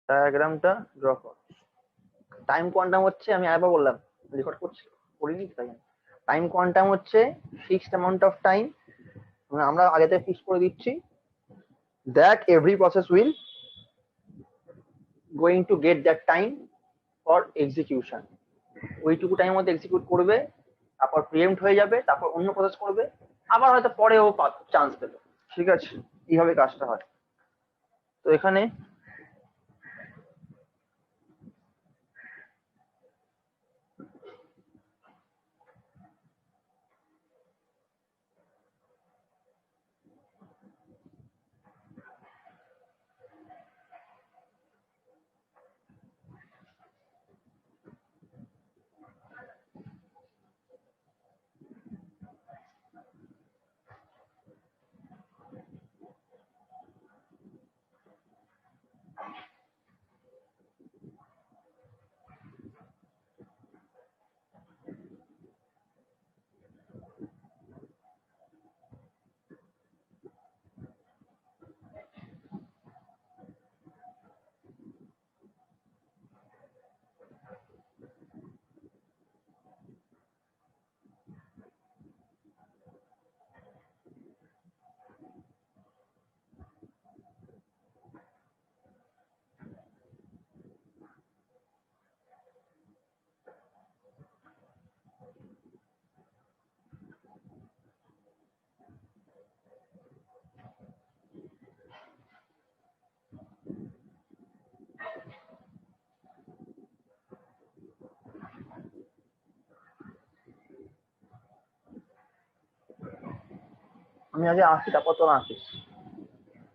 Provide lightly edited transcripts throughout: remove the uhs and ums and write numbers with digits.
ডায়াগ্রামটা draw কর। Time quantum হচ্ছে, আমি আরেকবার বললাম, রেকর্ড করছি করিনি তাই। টাইম কোয়ান্টাম হচ্ছে ফিক্সড অ্যামাউন্ট অফ টাইম, মানে আমরা আগে থেকে ফিক্স করে দিচ্ছি that every process will going to get that time for execution. ওইটুকু টাইম মধ্যে এক্সিকিউট করবে, তারপর প্রিএম্পট হয়ে যাবে, তারপর অন্য প্রসেস করবে, আবার হয়তো পরে ও চান্স পেল। ঠিক আছে, এইভাবে কাজটা হয়। তো এখানে আমি আগে আঁকি, তারপর তোর আঁকিস,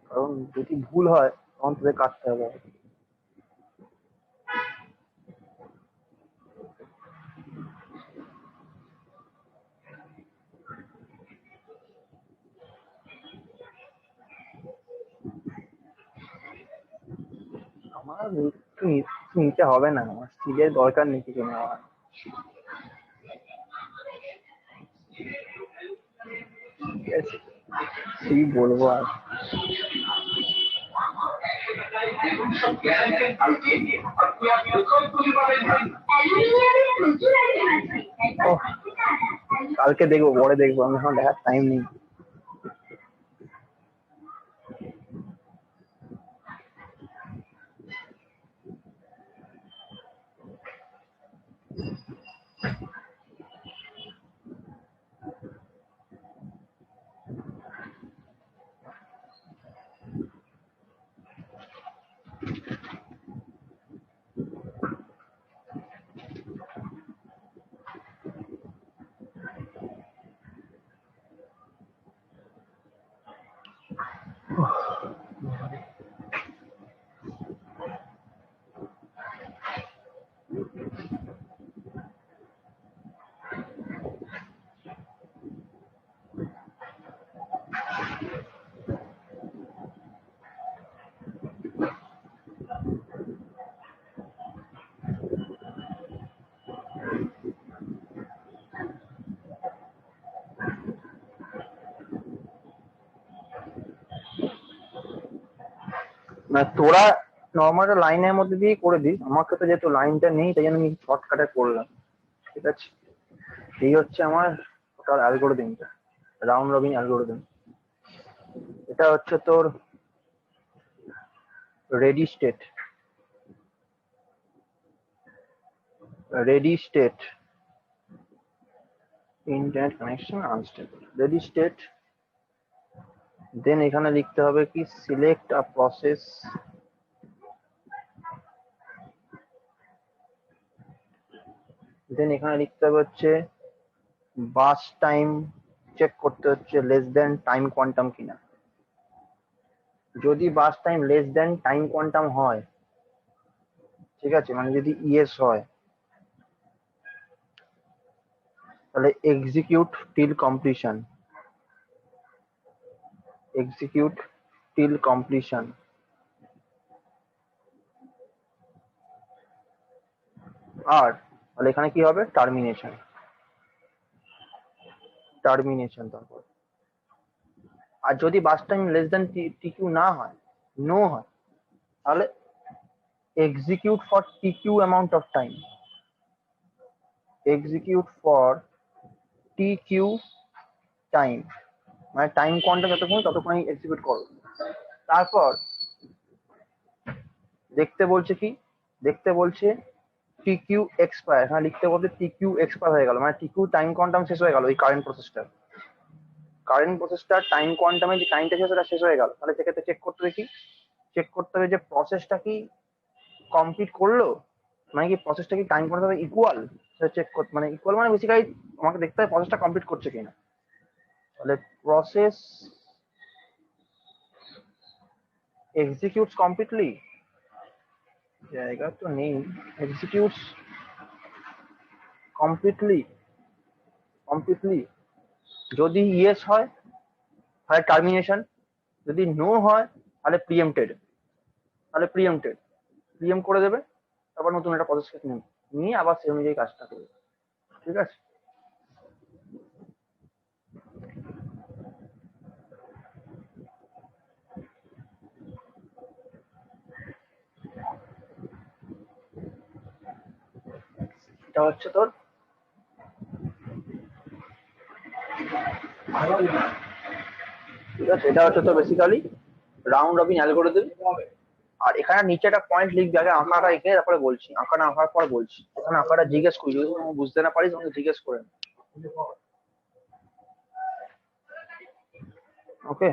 কারণ যদি ভুল হয় তখন তোদের কাটতে হবে। আমার একটু নিতে হবে না, আমার স্টিলের দরকার নেই কিছু নেওয়ার। ঠিক আছে, কি বলবো আর। ওহ, কালকে দেখবো, পরে দেখবো, আমি এখন দেখার টাইম নেই। না, তোরা নর্মাল লাইনের মধ্যে দিয়ে করে দিস, আমাকে তো যেহেতু লাইনটা নেই তাই জন্য আমি শর্টকাটে করলাম। ঠিক আছে, এই হচ্ছে আমার টোটাল অ্যালগোরিদমটা, রাউন্ড রবিন অ্যালগোরিদম। এটা হচ্ছে তোর ready state, ready state, internet connection unstable, ready state. Then এখানে লিখতে হবে কি সিলেক্ট আ প্রসেস, দেন এখানে লিখতে হবে হচ্ছে বাস টাইম, চেক করতে হচ্ছে লেস দেন টাইম কোয়ান্টাম কিনা। যদি burst time less than time quantum হয়, ঠিক আছে, মানে যদি ইয়েস হয়, তাহলে execute till completion, execute till completion. আর তাহলে এখানে কি হবে, টার্মিনেশন, টার্মিনেশন। তারপর আর যদি burst time less than TQ না হয়, নো হয়, তাহলে execute for tq amount of time, execute for tq time, মানে টাইম কোয়ান্টাম যতক্ষণ ততক্ষণ এক্সিকিউট করো। তারপর দেখতে বলছে কি, দেখতে বলছে টিকিউ এক্সপায়ার, হ্যাঁ লিখতে বলতে টিকিউ এক্সপায়ার হয়ে গেল, মানে টিকিউ টাইম কোয়ান্টাম শেষ হয়ে গেল এই কারেন্ট প্রসেসটার টাইম কোয়ান্টামে যে টাইমটা ছিল সেটা শেষ হয়ে গেল। তাহলে সেক্ষেত্রে চেক করতে হবে কি, চেক করতে হবে যে প্রসেসটা কি কমপ্লিট করলো, মানে কি প্রসেসটা কি টাইম কোয়ান্টামে ইকুয়াল, সেটা চেক করতে, মানে ইকুয়াল মানে বেসিক্যালি আমাকে দেখতে হবে প্রসেসটা কমপ্লিট করছে কিনা। তাহলে প্রসেস এক্সিকিউটস কমপ্লিটলি, জায়গা তো নেই, এক্সিকিউটস কমপ্লিটলি, কমপ্লিটলি যদি ইয়েস হয় তাহলে টার্মিনেশন, যদি নো হয় তাহলে প্রিএমটেড, তাহলে প্রিএমটেড প্রিএম করে দেবে, তারপর নতুন একটা প্রসেস নিয়ে আবার সেই অনুযায়ী কাজটা করবে। ঠিক আছে, এটা হচ্ছে তোর, ঠিক আছে এটা হচ্ছে তোর বেসিক্যালি রাউন্ড রবিন অ্যালগরিদম। আর এখানে নিচে একটা পয়েন্ট লিখবি, আগে আঁকাটা এঁকে তারপরে বলছি, আঁকাটা আঁকার পর বলছি। এখানে আঁকাটা জিজ্ঞেস করি, যদি বুঝতে না পারিস আমাকে জিজ্ঞেস করে। ওকে,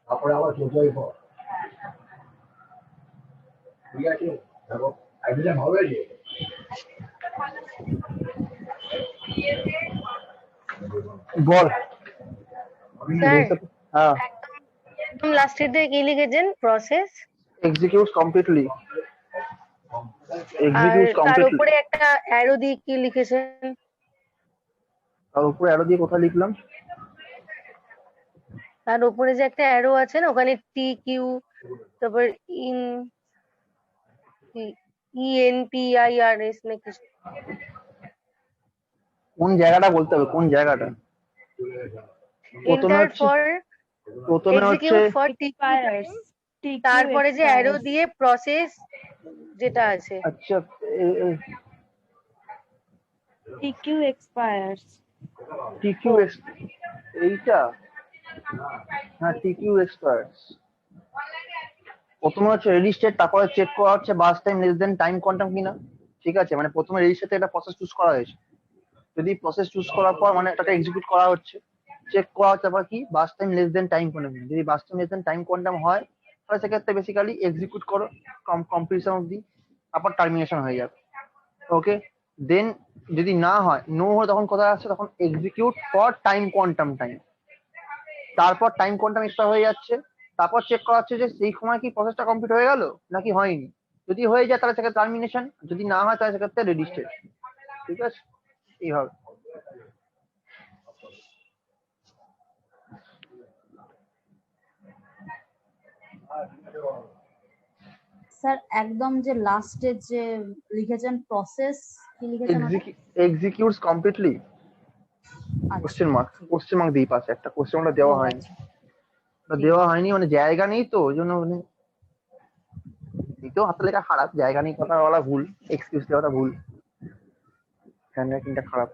তারপরে আবার চোদ্দই পর ঠিক আছে, দেখো একদিন হবে যে বল। স্যার হ্যাঁ, একদম লাস্টের দিকে কি লিখেছেন? প্রসেস এক্সিকিউটস কমপ্লিটলি, আর এক্সিকিউটস তার কমপ্লিটলি। উপরে একটা অ্যারো দিয়ে কি লিখেছেন? তার উপরে অ্যারো দিয়ে কোথায় লিখলাম? তার উপরে যে একটা অ্যারো আছে না, ওখানে টি কিউ, তারপর ইন ENPIRS নাকি? কোন জায়গাটা বলতে হবে, কোন জায়গাটা? প্রথমে এন্টার হচ্ছে, ফর প্রথমে হচ্ছে এক্সিকিউট ফর টিকিউয়ার্স, তারপরে যে অ্যারো দিয়ে প্রসেস যেটা আছে আচ্ছা TQ expires. টিকিউ এইটা, হ্যাঁ টিকিউ এক্সপায়ার্স। প্রথমে হচ্ছে রেজিস্টার, তারপরে চেক করা হচ্ছে বাস time less than time quantum কিনা। ঠিক আছে, মানে প্রথমে রেজিস্টারতে একটা প্রসেস চুজ করা হয়েছে, যদি প্রসেস চুজ করার পর মানে এটাকে এক্সিকিউট করা হচ্ছে, চেক করা হচ্ছে আবার কি burst time less than time quantum, যদি burst time less than time quantum হয় তাহলে সেক্ষেত্রে বেসিক্যালি এক্সিকিউট করো কমপ্লিশন অবধি, তারপর টার্মিনেশন হয়ে যাবে। ওকে, দেন যদি না হয়, নো হয়, তখন কোথায় আসছে, তখন execute for time quantum time, তারপর টাইম কোয়ান্টাম এক্সপায়ার হয়ে যাচ্ছে, তারপর চেক করা হচ্ছে যে সেই সময় কি প্রসেসটা কমপ্লিট হয়ে গেল নাকি হয়নি, যদি হয়ে যায় তাহলে সেক্ষেত্রে টার্মিনেশন, যদি না হয় তাহলে সেক্ষেত্রে রেজিস্টার। ঠিক আছে, এইভাবে। স্যার একদম যে লাস্টে যে লিখেছেন প্রসেস, কি লিখেছেন ওটা? Executes completely question mark, question mark দিয়ে পাশে একটা কোশ্চেন মার্ক দেওয়া হয়নি, দেওয়া হয়নি মানে জায়গা নেই তো ওই জন্য, মানে দ্বিতীয় হাতে লেখা খারাপ, জায়গা নেই কথা বলা ভুল, এক্সকিউজ দেওয়াটা ভুল, হ্যান্ড রাইটিংটা খারাপ।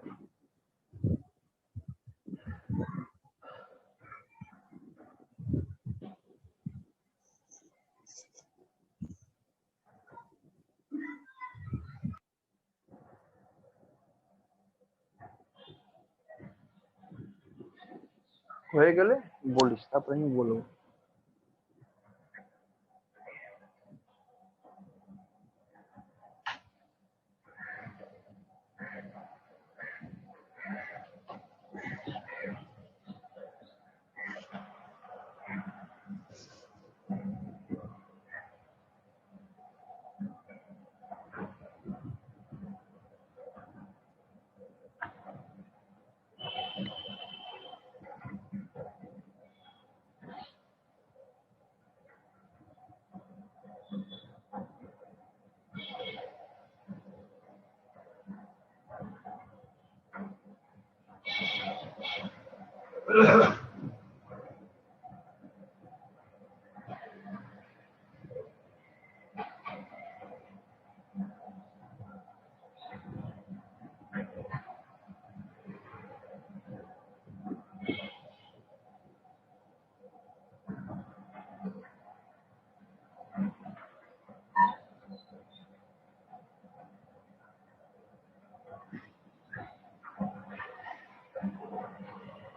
হয়ে গেলে বলিস, তারপরে আমি বলবো।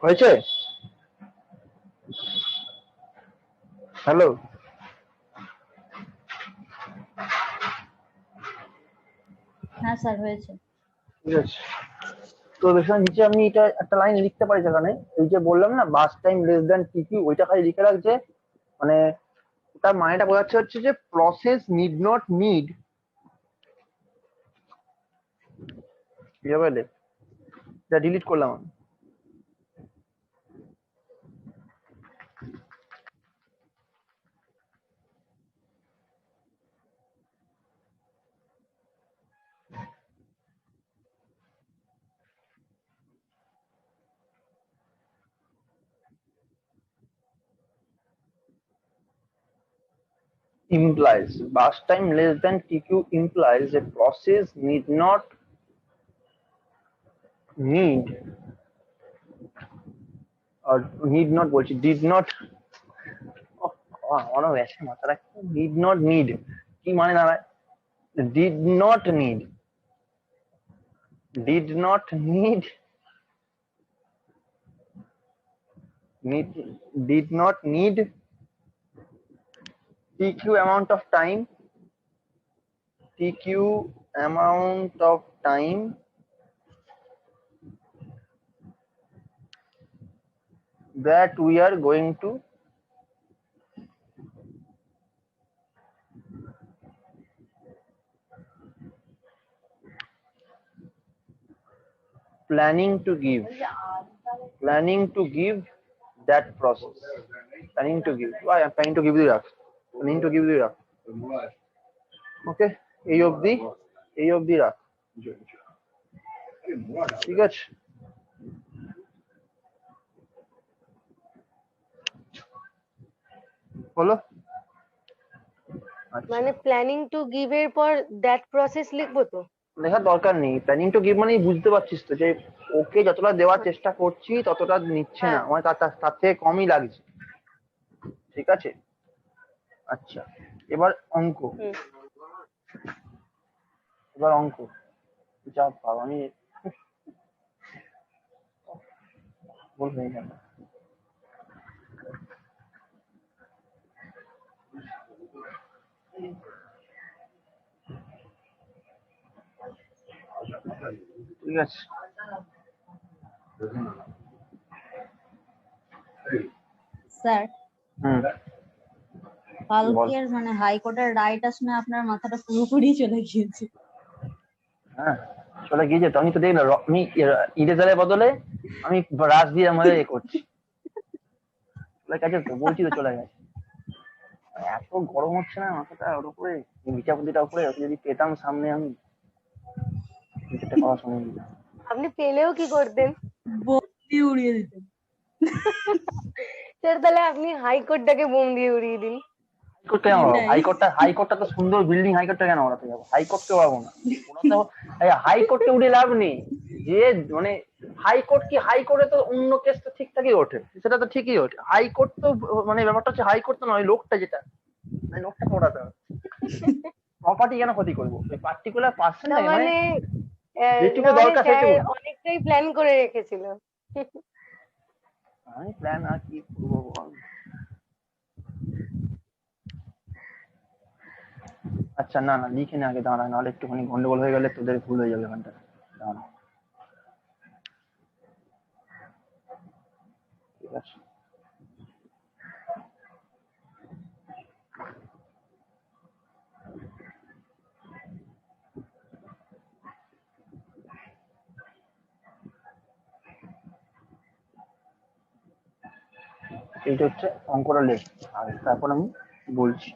হয়েছে? হ্যালো, হ্যাঁ স্যার হয়েছে। ঠিক আছে। তো দেখলাম নিচে আমি এটা একটা লাইন লিখতে পারি সেখানে, এই যে বললাম না বাস টাইম লেস দ্যান টিকিউ, ওইটা খালি লিখে রাখছে। মানে তার মানেটা বোঝাচ্ছে হচ্ছে যে প্রসেস নিড নট নিড, বুঝতে এটা ডিলিট করলাম আমি। Implies bus time less than TQ implies a process need not need or need not বলছি did not অনেক বেশি মাত্রা did not need কি মানে দাঁড়ায় did not need did not need need did not need TQ amount of time TQ amount of time that we are going to planning to give that process planning to give why I'm planning to give the rough planning to give the rough okay এই অবধি রাখ ঠিক আছে বলো মানে planning to give এর পর that process লিখবো তো? লেখার দরকার নেই, প্ল্যানিং টু গিভ মানে বুঝতে পারছিস তো যে ওকে যতটা দেওয়ার চেষ্টা করছি ততটা নিচ্ছে না, আমার তার থেকে কমই লাগছে, ঠিক আছে। আচ্ছা এবার অঙ্ক যা পাবো আমি বলবো কেন ঠিক আছে। স্যার হুম কালকের মানে হাইকোর্টের রায়টা শুনে আপনার মাথাটা পুরোপুরি চলে গিয়েছে। হ্যাঁ চলে গিয়েছে তো, আমি তো দেখলাম আমি ইরেজারের বদলে আমি রাশ দিয়ে আমাদের এ করছি, চলে গেছে তো, বলছি তো চলে গেছে। এত গরম হচ্ছে না মাথাটা ওর উপরে, বিচারপতিটা উপরে, ওকে যদি পেতাম সামনে আমি একটা কথা শুনে দিতাম। আপনি পেলেও কি করতেন? বোম দিয়ে উড়িয়ে দিতেন। স্যার তাহলে আপনি হাইকোর্টটাকে বোম দিয়ে উড়িয়ে দিন। হাইকোর্টটা তো সুন্দর বিল্ডিং, হাইকোর্টটা কেন ওড়াতে যাবো? হাইকোর্টকে পাবো না, হাইকোর্টকে উড়িয়ে লাভ নেই। যে মানে হাইকোর্টে তো অন্য কেস তো ঠিকঠাকই ওঠে, সেটা তো ঠিকই ওঠে। হাইকোর্ট তো মানে ব্যাপারটা হচ্ছে হাইকোর্ট তো নয়, লোকটা যেটা লোকটাকে ওড়াতে হবে। প্রপার্টি কেন ক্ষতি করবো ওই পার্টিকুলার পার্সন, মানে যেটুকু দরকার সেটুকু। অনেকটাই প্ল্যান করে রেখেছিল। আমি প্ল্যান আর কি করবো বল। আচ্ছা না না লিখে নে আগে, দাঁড়া, নাহলে একটুখানি গন্ডগোল হয়ে গেলে তোদের ভুল হয়ে যাবে ওখানটা। দাঁড়া ঠিক আছে। এইটা হচ্ছে অঙ্কটা লেখ, আর তারপর আমি বলছি।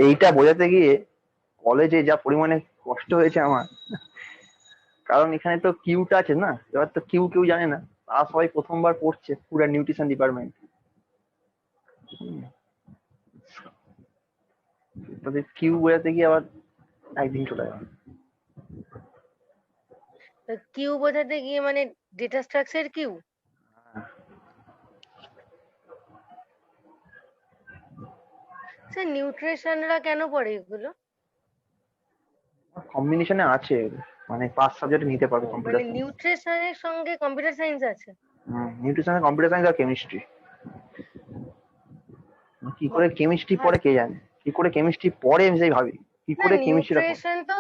এইটা বোঝাতে গিয়ে কলেজে যা পরিমাণে কষ্ট হয়েছে আমার, কারণ এখানে তো কিউটা আছে না, এবার তো কিউ কেউ জানে না, তারা সবাই প্রথমবার পড়ছে পুরো নিউট্রিশন ডিপার্টমেন্ট। তাদের কিউ বোঝাতে গিয়ে আবার একদিন চলে গেল। কিউ বোঝাতে গিয়ে মানে ডেটা স্ট্রাকচার কিউ? স্যার নিউট্রিশনরা কেন পড়ে এগুলো? কম্বিনেশনে আছে, মানে 5 সাবজেক্ট নিতে পারবে মানে কম্পিউটার সায়েন্স। নিউট্রিশনের সঙ্গে কম্পিউটার সায়েন্স আছে? নিউট্রিশনে কম্পিউটার সায়েন্স আর কেমিস্ট্রি। কি করে বাহ, কেমিস্ট্রি পড়ে ভালো। কে জানে, কি করে কেমিস্ট্রি পড়ে আমি সেই ভাবি, কি না করে কেমিস্ট্রিটা পড়ে। নিউট্রিশন তো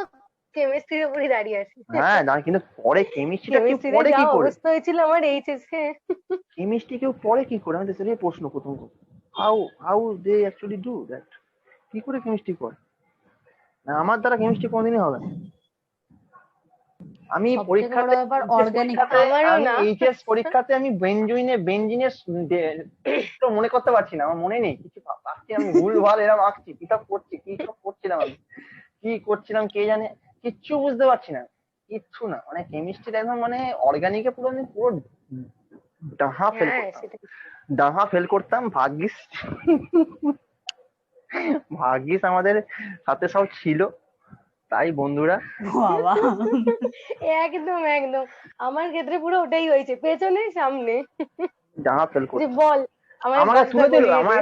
কেমিস্ট্রির উপরই দাঁড়িয়ে আছে। হ্যাঁ জানি, কিন্তু পরে কেমিস্ট্রিটা কেউ কেমিস্ট্রিতে পড়ে যা কি করে, অবস্থা হয়েছিল আমার এইচএস এ। কেমিস্ট্রি কেউ পড়ে কি করে, আমি তো সেটাই প্রশ্ন প্রথম। How how they actually do that, কি করে কেমিস্ট্রি করে। না, আমার দ্বারা কেমিস্ট্রি কোনোদিনই হবে না। আমি সব থেকে বড় পরীক্ষাতে ব্যাপার অর্গানিক। আমারও আমি না। এইচএস পরীক্ষাতে আমি বেঞ্জিনের তো মনে করতে পারছি না, আমার মনে নেই কিছু, আঁকছি আমি ভুলভাল এরকম আঁকছি, কি সব করছি, কি সব করছিলাম আমি, কি করছিলাম কে জানে, কিচ্ছু বুঝতে পারছি না, কিচ্ছু না। মানে কেমিস্ট্রিটা একদম মানে অর্গানিকে পুরো আমি পুরো ডাহা ফেল হ্যাঁ করতাম, সেটাই। ডাহা ফেল করতাম। ভাগ্যিস ভাগ্যিস আমাদের সাথে সব ছিল, তাই বন্ধুরা। বাবা, একদম একদম আমার ক্ষেত্রে পুরো ওটাই হয়েছে, পেছনে সামনে। ডাহা ফেল যে করতাম। বল আমার আমাকে বক্সটা তুলে দিল, করিয়ে আমার দে।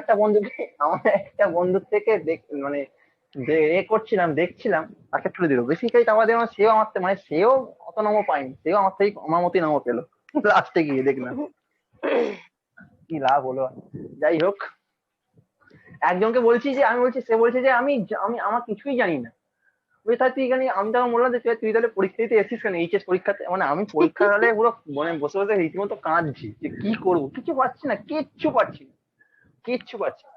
একটা বন্ধুর থেকে মানে যে করছিলাম দেখছিলাম, তাকে তুলে দিল। বেসিক্যালি আমাদের সেও আমার মানে সেও অত নম্বর পায়নি, সেও আমার থেকে আমার মতোই নম্বর পেলো লাস্টে গিয়ে দেখলাম। কি লাভ হলো আর। যাই হোক, একজনকে বলছি যে আমি বলছি, সে বলছে যে আমি আমি আমার কিছুই জানি না। ওই তাহলে তুই এখানে, আমি তখন বললাম যে তুই তাহলে পরীক্ষা দিতে এসেছিস কেন, এইচএস পরীক্ষাতে। মানে আমি পরীক্ষা হলে পুরো মানে বসে বসে রীতিমতো কাঁদছি যে কি করবো, কিছু পাচ্ছি না, কিচ্ছু পাচ্ছি না, কিচ্ছু পাচ্ছি না।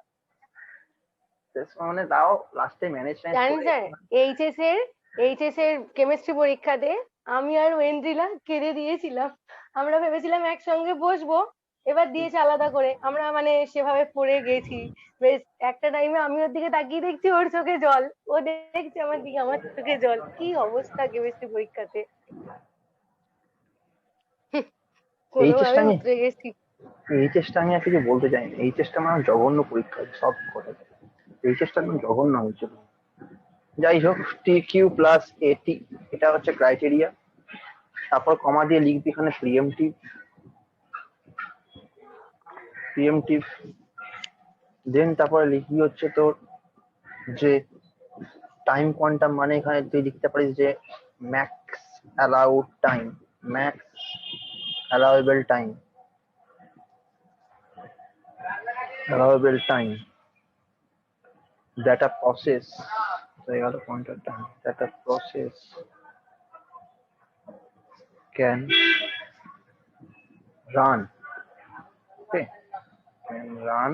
শেষ মানে তাও লাস্টে ম্যানেজ জানেন করে। স্যার এইচএস এর কেমিস্ট্রি পরীক্ষাতে আমি আর ওয়েন্দ্রিলা কেঁদে দিয়েছিলাম। আমরা ভেবেছিলাম একসঙ্গে বসবো, এবার দিয়েছে আলাদা করে, আমরা মানে সেভাবে পড়ে গেছি। বেশ একটা টাইমে আমি ওর দিকে তাকিয়ে দেখছি, ওর চোখে জল, ও দেখছে আমার দিকে, আমার চোখে জল। কি অবস্থা কেমিস্ট্রি পরীক্ষাতে, এইচএসটা কোনোভাবে আমি উতরে গেছি। এইচএসটা আমি আর কিছু বলতে চাই না, এইচএসটা আমার জঘন্য পরীক্ষা সব করে, এইচএসটা একদম জঘন্য হয়েছিল। যাই হোক, টি কিউ প্লাস এটি, এটা হচ্ছে ক্রাইটেরিয়া। তারপর কমা দিয়ে লিখবি এখানে প্রিএমটিভ, প্রিএমটিভ। দেন তারপরে লিখবি হচ্ছে তোর যে টাইম কোয়ান্টাম, মানে এখানে তুই লিখতে পারিস যে max allowed time, max allowable time, allowable time that a process, so you have to contact time that a process can run, okay, can run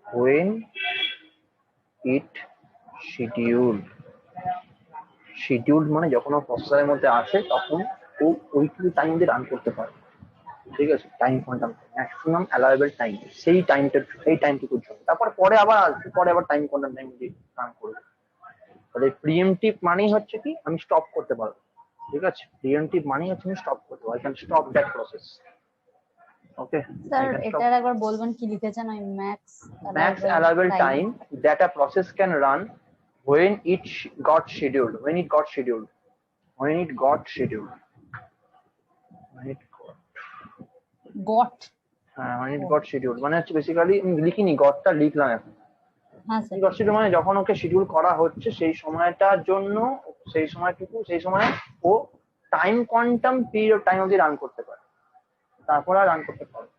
when it scheduled, scheduled মানে যখন ও প্রসেসরের মধ্যে আসে তখন ও ওইটুকু টাইম দিয়ে রান করতে পারে। ঠিক আছে, time quantum maximum allowable time, সেই টাইমটা, সেই টাইমটুকুর জন্য। তারপর পরে আবার আসবে, পরে আবার টাইম কোয়ান্টাম টাইম দিয়ে রান করবে। তাহলে প্রিএমটিভ মানেই হচ্ছে কি আমি স্টপ করতে পারবো। ঠিক আছে, প্রিএমটিভ মানেই হচ্ছে আমি স্টপ করতে পারবো, I can stop that process. Okay, I sir can stop. এটার একবার বলবেন কি লিখেছেন? ওই max Max allowable allowable time. time that a process can run when it got scheduled, when it got scheduled, when it got scheduled, when it got, goat. when it got scheduled মানে হচ্ছে basically আমি লিখিনি, গটটা লিখলাম এখন। হ্যাঁ sir. Goat schedule মানে যখন ওকে schedule করা হচ্ছে সেই সময়টার জন্য, সেই সময়টুকু, সেই সময় ও time quantum period of time অবধি রান করতে পারে, তারপর আর রান করতে পারে।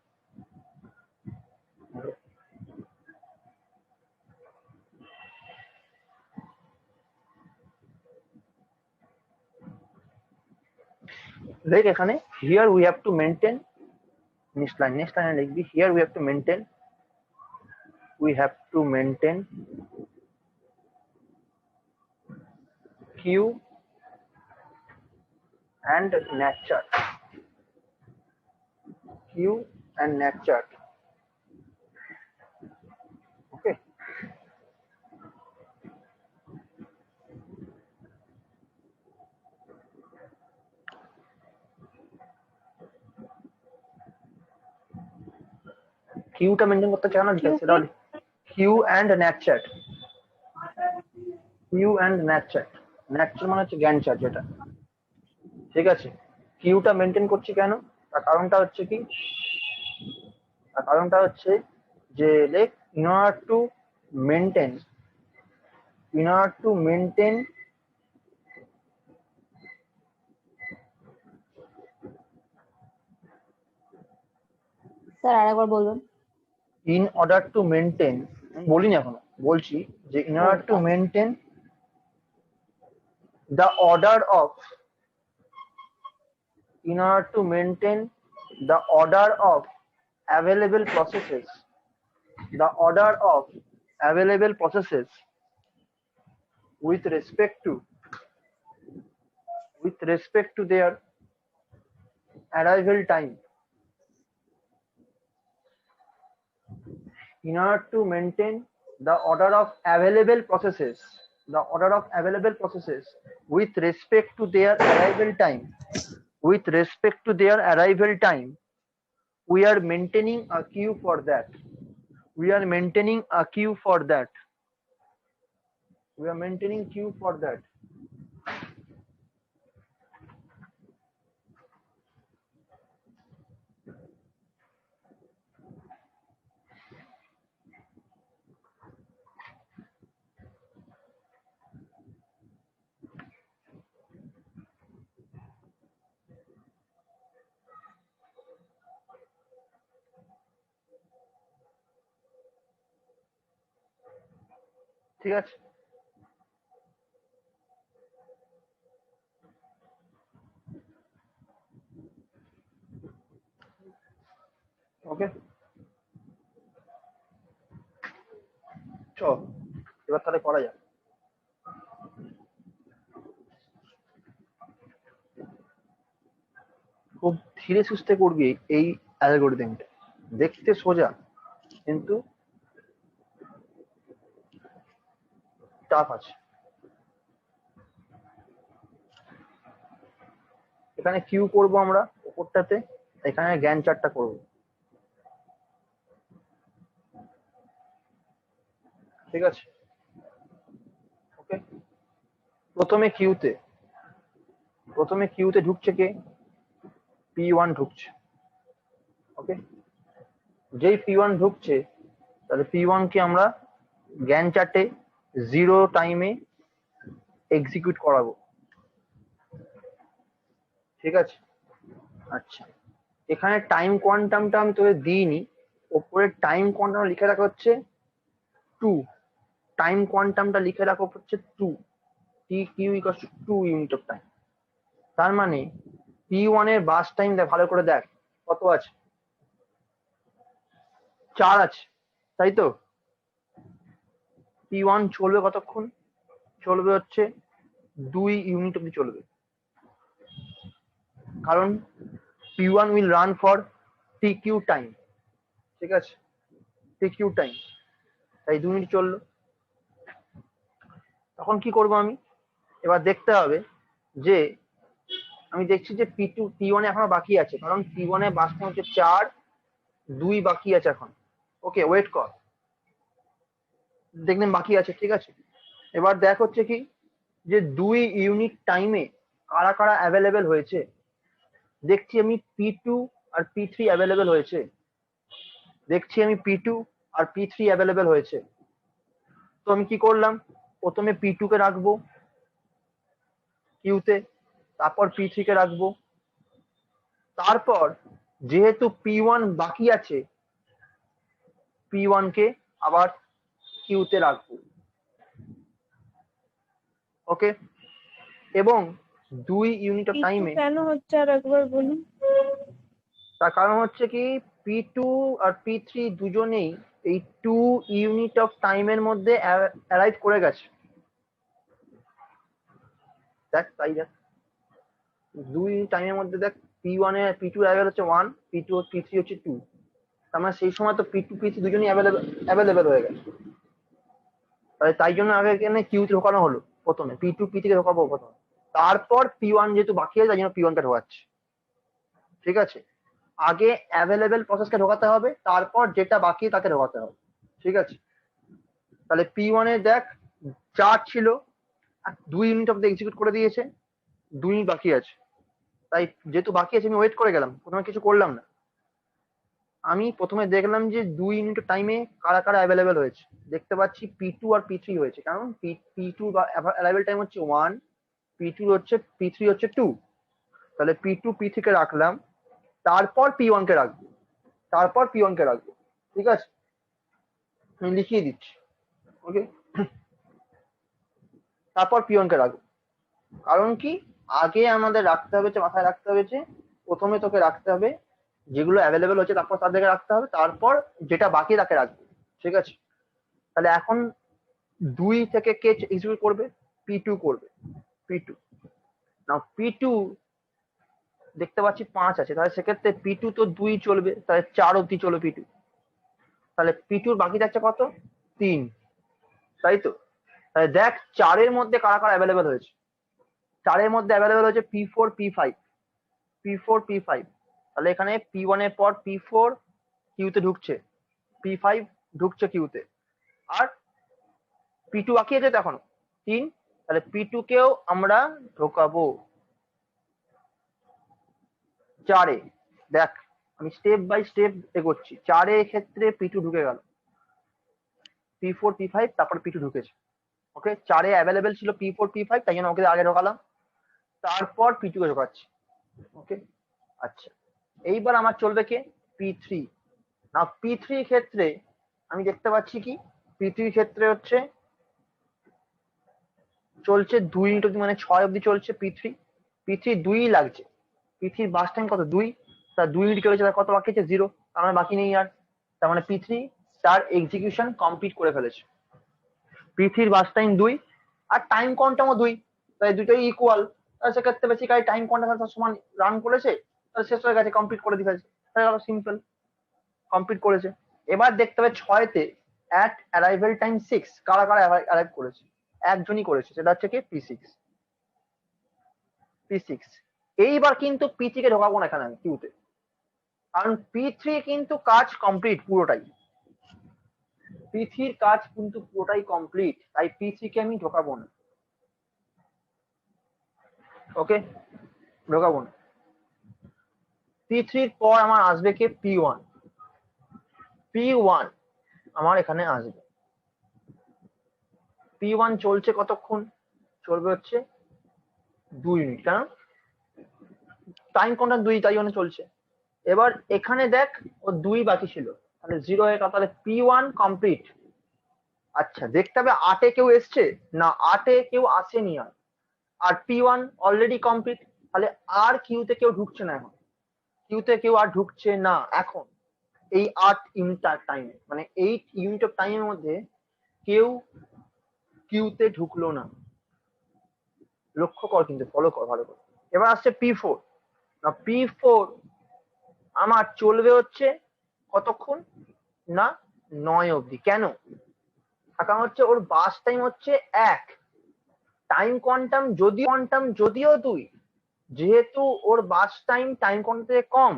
দেখ এখানে here we have to maintain, next লাইনে লিখবি here we have to maintain queue and nat chart, q and nat chart, okay. কিউটা মেনটেন করতে কেন লিখে সেটা কিউ অ্যান্ড ন্যাটচ্যাট। কিউ অ্যান্ড ন্যাটচ্যাট, ন্যাটচ্যাট মানে হচ্ছে গ্যান্ট চার্ট যেটা, ঠিক আছে। কিউটা মেনটেন করছি কেন, তার কারণটা হচ্ছে কি, তার কারণটা হচ্ছে যে like in order to maintain sir আরেকবার বলবেন। in order to maintain, বলিনি এখনো, বলছি যে in order to maintain the order of, in order to maintain the order of available processes, the order of available processes with respect to their arrival time, in order to maintain the order of available processes, the order of available processes with respect to their arrival time, with respect to their arrival time, we are maintaining a queue for that, we are maintaining a queue for that, we are maintaining queue for that. ঠিক আছে, ওকে, চল এবার তাহলে করা যাক। খুব ধীরে সুস্থে করবি এই অ্যালগরিদমটা, দেখতে সোজা কিন্তু টাফ আছে। এখানে কিউ করব আমরা ওপরটাতে, এখানে জ্ঞান চার্টটা করব, ঠিক আছে। ওকে, প্রথমে কিউতে ঢুকছে কে, P1 ঢুকছে। ওকে, যেই P1 ঢুকছে তাহলে P1 কে আমরা জ্ঞান চার্টে 0 টাইমে এক্সিকিউট করাবো, ঠিক আছে। আচ্ছা, এখানে টাইম কোয়ান্টামটা আমি তোকে দিইনি, ওপরে টাইম কোয়ান্টাম লিখে রাখা হচ্ছে 2, টাইম কোয়ান্টামটা লিখে রাখা হচ্ছে 2, TQ = 2 ইউনিট অফ টাইম। তার মানে P1 এর বাস টাইম দেখ, ভালো করে দেখ কত আছে, 4 আছে, তাই তো। P1 চলবে কতক্ষণ, চলবে হচ্ছে 2 ইউনিট অব্দি চলবে, কারণ P1 will run for TQ time, ঠিক আছে, TQ টাইম, তাই 2 মিনিট চললো। তখন কি করব আমি, এবার দেখতে হবে যে আমি দেখছি যে P1 এখনো বাকি আছে, কারণ P1 এর বাস টাইম হচ্ছে 4, 2 বাকি আছে এখন। ওকে, ওয়েট কর, দেখলেন বাকি আছে, ঠিক আছে। এবার দেখ হচ্ছে কি যে 2 ইউনিট টাইমে কারা কারা অ্যাভেলেবেল হয়েছে, দেখছি আমি P2 আর P3 অ্যাভেলেবেল হয়েছে, দেখছি আমি P2 আর P3 অ্যাভেলেবেল হয়েছে। তো আমি কি করলাম, প্রথমে P2 কে রাখবো কিউতে, তারপর P3 কে রাখবো, তারপর যেহেতু P1 বাকি আছে P1 কে আবার কিউতে রাখবো। ওকে, এবং 2 ইউনিট অফ টাইমে, কেন হচ্ছে আর একবার বলুন। তার কারণ হচ্ছে কি P2 আর P3 দুজনেই এই 2 ইউনিট অফ টাইমের মধ্যে অ্যারাইভ করে গেছে। দেখ তাই দেখ 2 ইউনিট টাইমের মধ্যে দেখ P1 এ P2 অ্যাভেলেবল হচ্ছে 1, P2 ও P3 হচ্ছে 2, তার মানে সেই সময় তো P2 P3 দুজনেই অ্যাভেলেবল হয়ে গেছে। তাই জন্য আগে এখানে কিউতে ঢোকানো হলো, প্রথমে P2 P3 কে ঢোকাবো প্রথমে, তারপর P1 যেহেতু বাকি আছে তাই জন্য P1 কে ঢোকাচ্ছি, ঠিক আছে। আগে অ্যাভেলেবেল প্রসেসকে ঢোকাতে হবে, তারপর যেটা বাকি তাকে ঢোকাতে হবে। ঠিক আছে, তাহলে P1 এ দেখ 4 ছিল, 2 ইউনিট অব্দি এক্সিকিউট করে দিয়েছে, 2 ইউনিট বাকি আছে। তাই যেহেতু বাকি আছে আমি ওয়েট করে গেলাম, প্রথমে কিছু করলাম না। আমি প্রথমে দেখলাম যে 2 ইউনিট টাইমে কারা কারা অ্যাভেলেবেল হয়েছে। দেখতে পাচ্ছি P2 আর P3 হয়েছে, কারণ P2 অ্যাভেলেবেল টাইম হচ্ছে 1, P2 হচ্ছে, P3 হচ্ছে 2। তাহলে P2 P3 কে রাখলাম, তারপর P1 কে রাখবো, তারপর P1 কে রাখবো। ঠিক আছে, আমি লিখিয়ে দিচ্ছি। ওকে, তারপর P1 কে রাখবো। কারণ কি, আগে আমাদের রাখতে হবে, মাথায় রাখতে হবে যে প্রথমে তোকে রাখতে হবে যেগুলো অ্যাভেলেবেল হচ্ছে, তারপর তাদেরকে রাখতে হবে, তারপর যেটা বাকি তাকে রাখবে। ঠিক আছে, তাহলে এখন 2 থেকে কে এক্সিকিউট করবে? P2 করবে, P2। না P2 দেখতে পাচ্ছি 5 আছে, তাহলে সেক্ষেত্রে P2 তো 2 চলবে, তাহলে 4 অব্দি চলবে P2। তাহলে P2 বাকি যাচ্ছে কত? 3, তাই তো? তাহলে দেখ 4 এর মধ্যে কারা কারা অ্যাভেলেবেল হয়েছে। 4 এর মধ্যে অ্যাভেলেবেল হয়েছে P4 P5, P4 P5। তাহলে এখানে P1 এর পর P4 কিউতে ঢুকছে, P5 ঢুকছে কিউতে, আর P2 বাকি আছে তো এখনো 3। তাহলে P2 কেও আমরা ঢোকাবো 4 এ। দেখ আমি স্টেপ বাই স্টেপ এগোচ্ছি। 4 এর ক্ষেত্রে P2 ঢুকে গেল, P4 P5, তারপর P2 ঢুকেছে। ওকে, 4 এ অ্যাভেলেবেল ছিল P4 P5, তাই জন্য ওকে আগে ঢোকালাম, তারপর P2 কে ঢোকাচ্ছি। ওকে, আচ্ছা, এইবার আমার চলবে কে? P3। না P3 ক্ষেত্রে আমি দেখতে পাচ্ছি কি, P3 ক্ষেত্রে হচ্ছে চলছে 2 ইউনিট অব্দি, মানে 6 অব্দি চলছে P3। P3 2 লাগছে, P3 বাস টাইম কত? 2। তার 2 ইউনিট চলেছে, তার কত বাকি আছে? 0। তার মানে বাকি নেই আর। তার মানে P3 তার এক্সিকিউশন কমপ্লিট করে ফেলেছে। P3 বাস টাইম 2 আর টাইম কোয়ান্টামও 2, তাই দুটোই ইকুয়াল। তাহলে সেক্ষেত্রে বেসিক্যালি টাইম কোয়ান্টাম তার সমান রান করেছে, তাহলে শেষ হয়ে গেছে, কমপ্লিট করে দিয়ে ফেলেছে। তাহলে সিম্পল, কমপ্লিট করেছে। এবার দেখতে হবে 6 তে অ্যাট অ্যারাইভেল টাইম 6 কারা কারা অ্যারাইভ করেছে। একজনই করেছে, সেটা হচ্ছে কি P6। P6 এইবার কিন্তু P3 কে ঢোকাবো না এখানে আমি কিউতে, কারণ P3 কিন্তু কাজ কমপ্লিট পুরোটাই, P3 র কাজ কিন্তু পুরোটাই কমপ্লিট, তাই P3 কে আমি ঢোকাবো না। ওকে, ঢোকাবো না। P3 র পর আমার আসবে কি? P1। P1 আমার এখানে আসবে। P1 চলছে কতক্ষণ? চলবে হচ্ছে 2 ইউনিট, কারণ টাইম কোনটা 2, তাই জন্য চলছে। এবার এখানে দেখ ও 2 বাকি ছিল, তাহলে 0 হয়ে গেল, তাহলে P1 কমপ্লিট। আচ্ছা, দেখতে হবে 8 এ কেউ এসছে না, 8 এ কেউ আসেনি আর P1 অলরেডি কমপ্লিট। তাহলে আর কিউতে কেউ ঢুকছে না এখন, কিউতে কেউ আর ঢুকছে না এখন এই 8 ইউনিট টাইমে, মানে 8 ইউনিট অফ টাইমের মধ্যে কেউ কিউতে ঢুকলো না। লক্ষ্য কর, কিন্তু ফলো কর ভালো করে। এবার আসছে P4। না P4 আমার চলবে হচ্ছে কতক্ষণ? না 9 অবধি। কেন? কারণ হচ্ছে ওর বাস টাইম হচ্ছে 1, টাইম কোয়ান্টাম যদিও 2, যেহেতু ওর বাস টাইম টাইম কোয়ান্টাম থেকে কম,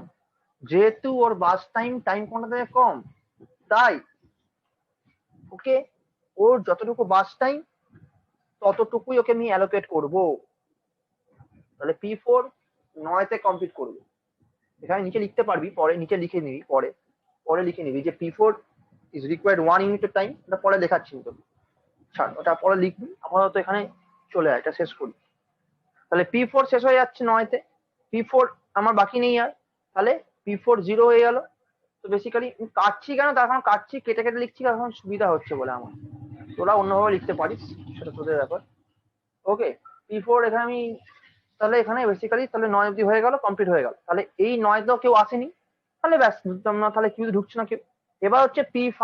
যেহেতু ওর বাস টাইম টাইম কোয়ান্টাম থেকে কম, তাই ওকে ওর যতটুকু বাস টাইম ততটুকুই ওকে আমি অ্যালোকেট করব। তাহলে P4 9 তে কমপ্লিট করবে। এখানে নিচে লিখতে পারবি, পরে নিচে লিখে নিবি, পরে লিখে নিবি যে P4 is required 1 unit of time. ওটা পরে দেখাচ্ছি তো, ছাড় ওটা পরে লিখবি, আপাতত এখানে চলে আয়, এটা শেষ করি। তাহলে P4 শেষ হয়ে যাচ্ছে 9 তে, P4 আমার বাকি নেই আর, তাহলে P4 0 হয়ে গেল। তো বেসিক্যালি কাটছি কেন? তার কারণ কাটছি, কেটে কেটে লিখছি, কারণ সুবিধা হচ্ছে বলে আমার। তোরা অন্যভাবে লিখতে পারিস, সেটা তোদের ব্যাপার। ওকে, P4 এখানে আমি, তাহলে এখানে বেসিক্যালি তাহলে 9 অব্দি হয়ে গেল, কমপ্লিট হয়ে গেল। তাহলে এই 9 তো কেউ আসেনি, তাহলে ব্যাস না, তাহলে কিউ ঢুকছে না কেউ। এবার হচ্ছে P5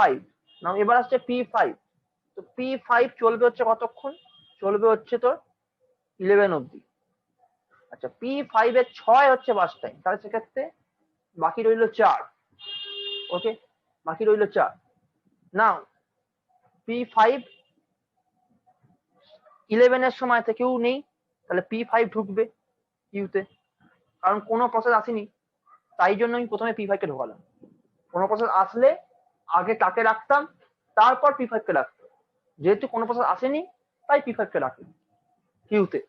না, এবার আসছে P5। তো P5 চলবে হচ্ছে কতক্ষণ? চলবে হচ্ছে তোর 11 অব্দি। আচ্ছা, P5 এর 6 হচ্ছে বাস টাইম, তাহলে সেক্ষেত্রে বাকি রইল 4। ওকে, বাকি রইল 4। নাও P5 11 এর সময় থেকেও নেই, তাহলে P5 ঢুকবে কিউতে, কারণ কোনো প্রসেস আসেনি। তাই জন্য আমি প্রথমে P5 কে ঢোকালাম। কোনো প্রসেস আসলে আগে তাকে রাখতাম, তারপর P5 কে রাখতাম। যেহেতু কোনো প্রসেস আসেনি তাই P5 কে রাখলাম কিউতে।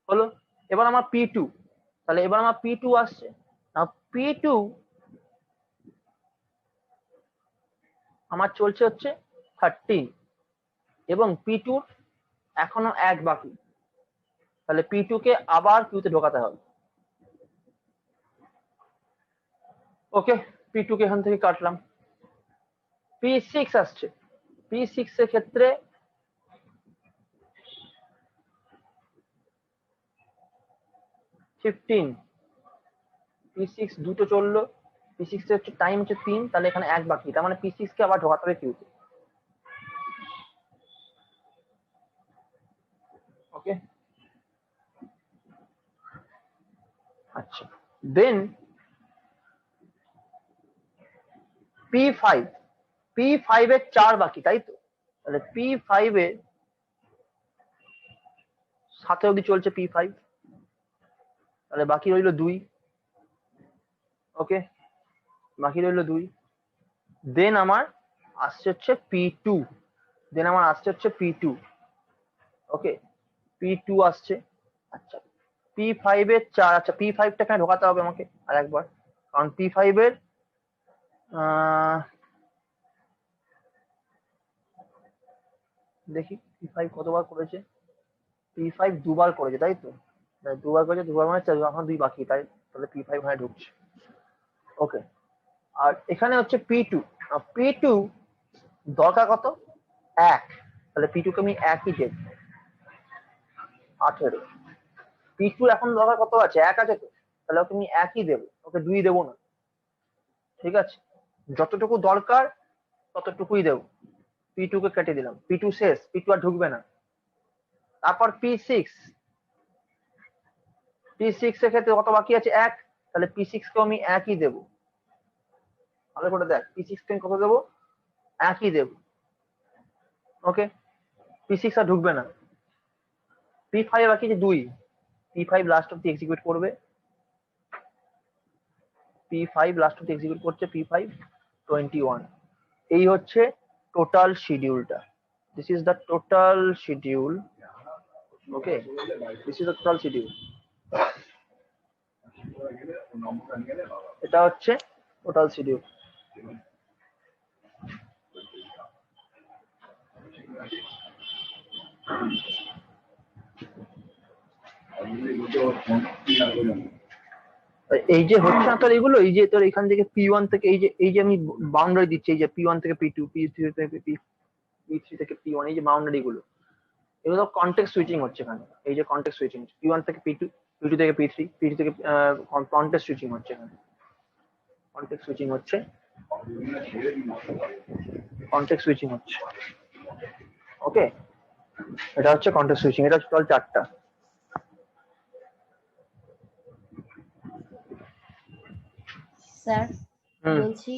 হলো, এবার আমার P2, তাহলে এবার আমার P2 আসছে না। P2 আমার চলছে হচ্ছে 13 এবং P2 এখনো 1 বাকি, তাহলে P2 কে আবার কিউতে ঢোকাতে হবে। ওকে, P2 কে এখান থেকে কাটলাম। P6 আসছে। P6 এর ক্ষেত্রে P6 দুটো চললো, P6 এর হচ্ছে টাইম হচ্ছে 3, তাহলে এখানে 1 বাকি, তার মানে P6 কে আবার ঢোকাতে হবে কিউতে। ওকে, আচ্ছা, দেন P5 এর 4 বাকি, তাই তো? তাহলে P5 এর 7 অবধি চলছে P5, তাহলে বাকি রইল 2। ওকে, বাকি রইল 2। দেন আমার আসছে হচ্ছে P2, ওকে, P2 আসছে। আচ্ছা, P5 এর 4, আচ্ছা P5 টা এখানে ঢোকাতে হবে আমাকে আর একবার, কারণ P5 এর দেখি P5 কতবার করেছে। P5 দুবার করেছে, তাই তো? দুবার করেছে, দুবার মানে এখন 2 বাকি, তাই তাহলে P5 হয় ঢুকছে। ওকে, আর এখানে হচ্ছে P2 দরকার কত? 1, তাহলে P2 কে আমি 1ই দেব, 18। P2 এখন দরকার কত আছে? 1 আছে তো, তাহলে ওকে আমি 1ই দেবো, ওকে 2 দেবো না। ঠিক আছে, যতটুকু দরকার ততটুকুই দেবো। P2 কে কেটে দিলাম, P2 শেষ, P2 আর ঢুকবে না। তারপর P6 এর ক্ষেত্রে কত বাকি আছে? 1, তাহলে P6 কে আমি 1ই দেবো। ভালো করে দেখ, P6 কে কত দেবো? 1ই দেবো। ওকে, P6 আর ঢুকবে না। P5 বাকি আছে 2, P5 লাস্ট অব্দি এক্সিকিউট করবে, P5 লাস্ট অব্দি এক্সিকিউট করছে, P5 21। এই হচ্ছে টোটাল শিডিউলটা। This is the total schedule. Okay, this is the total schedule. এটা হচ্ছে টোটাল শিডিউল। এই যে হচ্ছে না তোর এগুলো, এই যে তোর এখান থেকে P1 থেকে এই যে আমি বাউন্ডারি দিচ্ছি, এই যে P1 থেকে P2, P3 থেকে P3 থেকে P1, এই যে বাউন্ডারি গুলো, এগুলো কনটেক্সট সুইচিং হচ্ছে এখানে। এই যে কনটেক্সট সুইচিং P1 থেকে P2, P2 থেকে P3, P3 থেকে কনটেক্সট সুইচিং হচ্ছে এখানে, কনটেক্সট সুইচিং হচ্ছে, কনটেক্সট সুইচিং হচ্ছে। ওকে, এটা হচ্ছে কনটেক্সট সুইচিং। এটা টোটাল 4টা। স্যার বলছি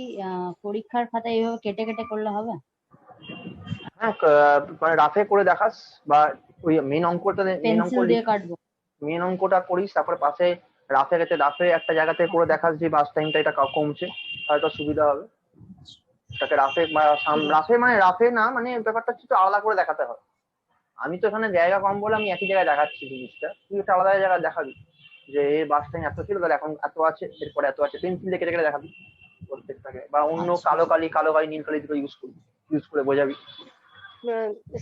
পরীক্ষার খাতায় এইভাবে কেটে কেটে করলে হবে? হ্যাঁ, মানে রাফে করে দেখাস, বা ওই মেন অঙ্কটা পেন্সিল দিয়ে কাটবো? মেন অঙ্কটা করিস, তারপরে পাশে রাফে একটা জায়গাতে করে দেখাস যে বাস টাইমটা এটা কমছে, তাহলে সুবিধা হবে। তাকে রাফে না, মানে ব্যাপারটা একটু আলাদা করে দেখাতে হবে। আমি তো এখানে জায়গা কম বলে আমি একই জায়গায় দেখাচ্ছি জিনিসটা, তুই একটা আলাদা জায়গায় দেখাবি যে এই বাস টাইম এত ছিল, তাহলে এখন এত আছে, এরপরে এত আছে, পেন্সিল দিয়ে কেটে কেটে দেখাবি প্রত্যেকটাকে, বা অন্য কালো কালি নীল কালি দুটো ইউজ করে বোঝাবি।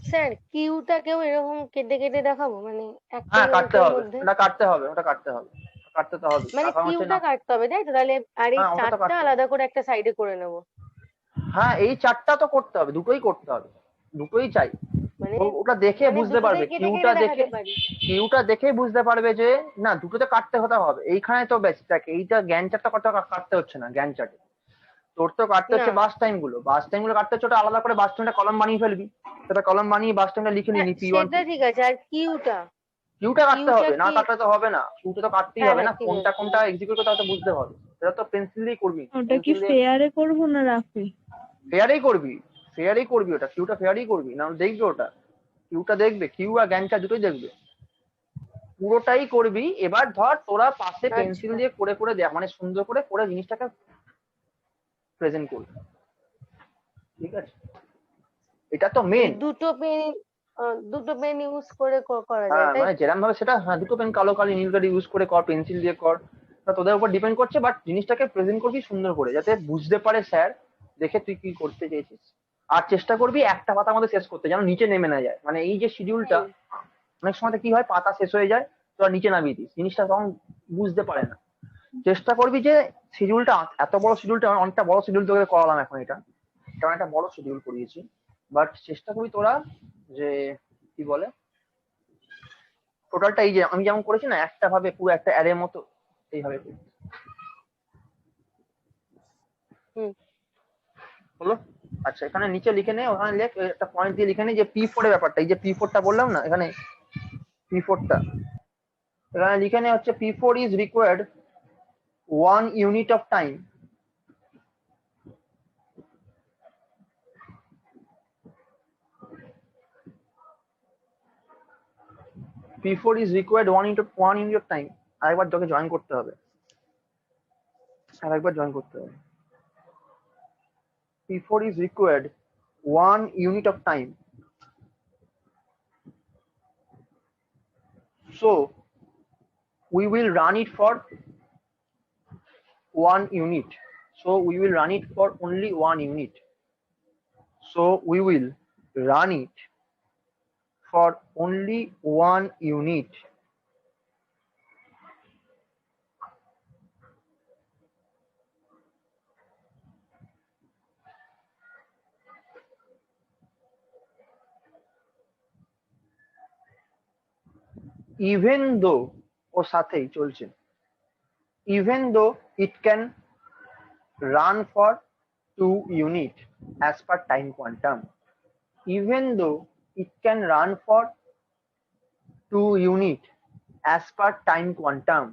স্যার কিউটাকেও এরকম কেটে কেটে দেখাবো, মানে একটা হ্যাঁ, কাটতে মিনিটের হবে, মধ্যে? ওটা কাটতে হবে, কাটতে তো হবে, মানে তার কারণ হচ্ছে কিউটা না। কাটতে হবে, তাই তো? তাহলে আর এই হ্যাঁ, ওটা তো 4টা কাটতে হবে। আলাদা করে একটা সাইডে করে নেবো। হ্যাঁ, এই 4টা তো করতে হবে, দুটোই করতে হবে, দুটোই চাই। মানে ওটা দেখে বুঝতে পারবে, দুটোতেই কেটে কেটে দেখাতে পারি। কিউটা দেখে বুঝতে পারবে যে না দুটোতে কাটতে হতে হবে। এইখানে তো বেশ দেখ, এইটা জ্ঞান চারটা কাটতে হচ্ছে না, জ্ঞান চার্টে তোর তো কাটতে হচ্ছে না। বাস টাইম গুলো কাটতে হচ্ছে, ওটা আলাদা করে বাস টাইমটা কলম বানিয়ে ফেলবি, সেটা কলম বানিয়ে বাস টাইমটা লিখে নিবি P1। সেটা ঠিক আছে, আর কিউটা? কিউটা কাটতে হবে, না কি? কাটলে তো হবে না, কিউটা তো কাটতেই হ্যাঁ হবে না, হ্যাঁ, ঠিক কোনটা আছে। কোনটা এক্সিকিউট করতে হবে বুঝতে হবে। সেটা তো পেন্সিল দিয়েই করবি, ওটা কি ফেয়ারে করবো না রাফে? ফেয়ারেই করবি, ওটা কিউটা ফেয়ারই করবি, না দেখবে ওটা কিউটা দেখবে, কিউ আর জ্ঞান চার্ট দুটোই দেখবে। পুরোটাই করবি। এবার ধর তোরা পাশে আচ্ছা। পেন্সিল দিয়ে করে করে দেখ, মানে সুন্দর করে করে জিনিসটাকে প্রেজেন্ট করবি, ঠিক আছে? এটা তো মেন। দুটো পেন ইউজ করে করা যায়, হ্যাঁ তাই মানে তো? যেরকম ভাবে সেটা, হ্যাঁ দুটো পেন, কালো কালি নীল কালি ইউজ করে কর, পেন্সিল দিয়ে কর, তা তোদের উপর ডিপেন্ড করছে। বাট জিনিসটাকে প্রেজেন্ট করবি সুন্দর করে, যাতে বুঝতে পারে স্যার দেখে তুই কি করতে চেয়েছিস। আর চেষ্টা করবি একটা পাতা আমাদের শেষ করতে, যেন নিচে নেমে না যায়। মানে এই যে শিডিউলটা, হুম, অনেক সময় কি হয় পাতা শেষ হয়ে যায়, তো আর নিচে নামিয়ে দিস, জিনিসটা তখন বুঝতে পারে না। চেষ্টা করবি যে শিডিউলটা, এত বড় শিডিউলটা, অনেকটা বড় শিডিউল তোকে করালাম এখন, এটা কারণ একটা বড় শিডিউল করিয়েছি। বাট চেষ্টা করবি তোরা যে কি বলে, টোটালটা এই যে আমি যেমন করেছি না, একটা ভাবে পুরো একটা অ্যারে মতো এইভাবে করবি। হুম, হলো? আচ্ছা এখানে নিচে লিখে নে, ওখানে লেখ একটা পয়েন্ট দিয়ে লিখে নে যে P4 এর ব্যাপারটা, এই যে P4টা বললাম না এখানে, P4টা এখানে লিখে নে হচ্ছে P4 is required 1 unit of time. P4 is required 1 unit of time. আরেকবার তোকে জয়েন করতে হবে, আরেকবার জয়েন করতে হবে। P4 is required 1 unit of time. So we will run it for 1 unit. So we will run it for only 1 unit. So we will run it for only 1 unit. Even though ওর সাথেই চলছে, even though it can run for 2 unit as per time quantum. Even though it can run for 2 unit as per time quantum.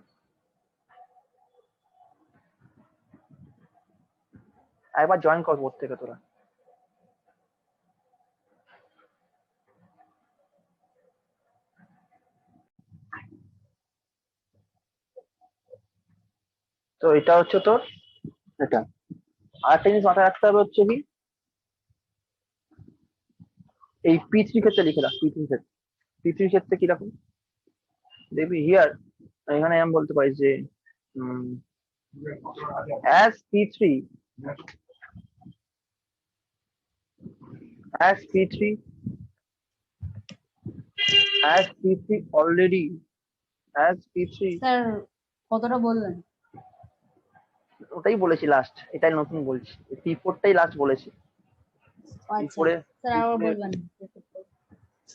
একবার join কর প্রত্যেকে তোরা। তো এটা হচ্ছে তোর এটা। আরেকটা জিনিস মাথায় রাখতে হবে হচ্ছে কি, এই P3 ক্ষেত্রে লিখে রাখ, P3 ক্ষেত্রে কিরকম দেখবি হিয়ার, এখানে আমি বলতে পারি যে as P3 as P3 as P3 already as P3, sir কতটা বললেন? ওটাই বলেছি লাস্ট, এটাই নতুন বলছি, P4টাই লাস্ট বলেছি। ও আচ্ছা P4 স্যার আবার বলবেন।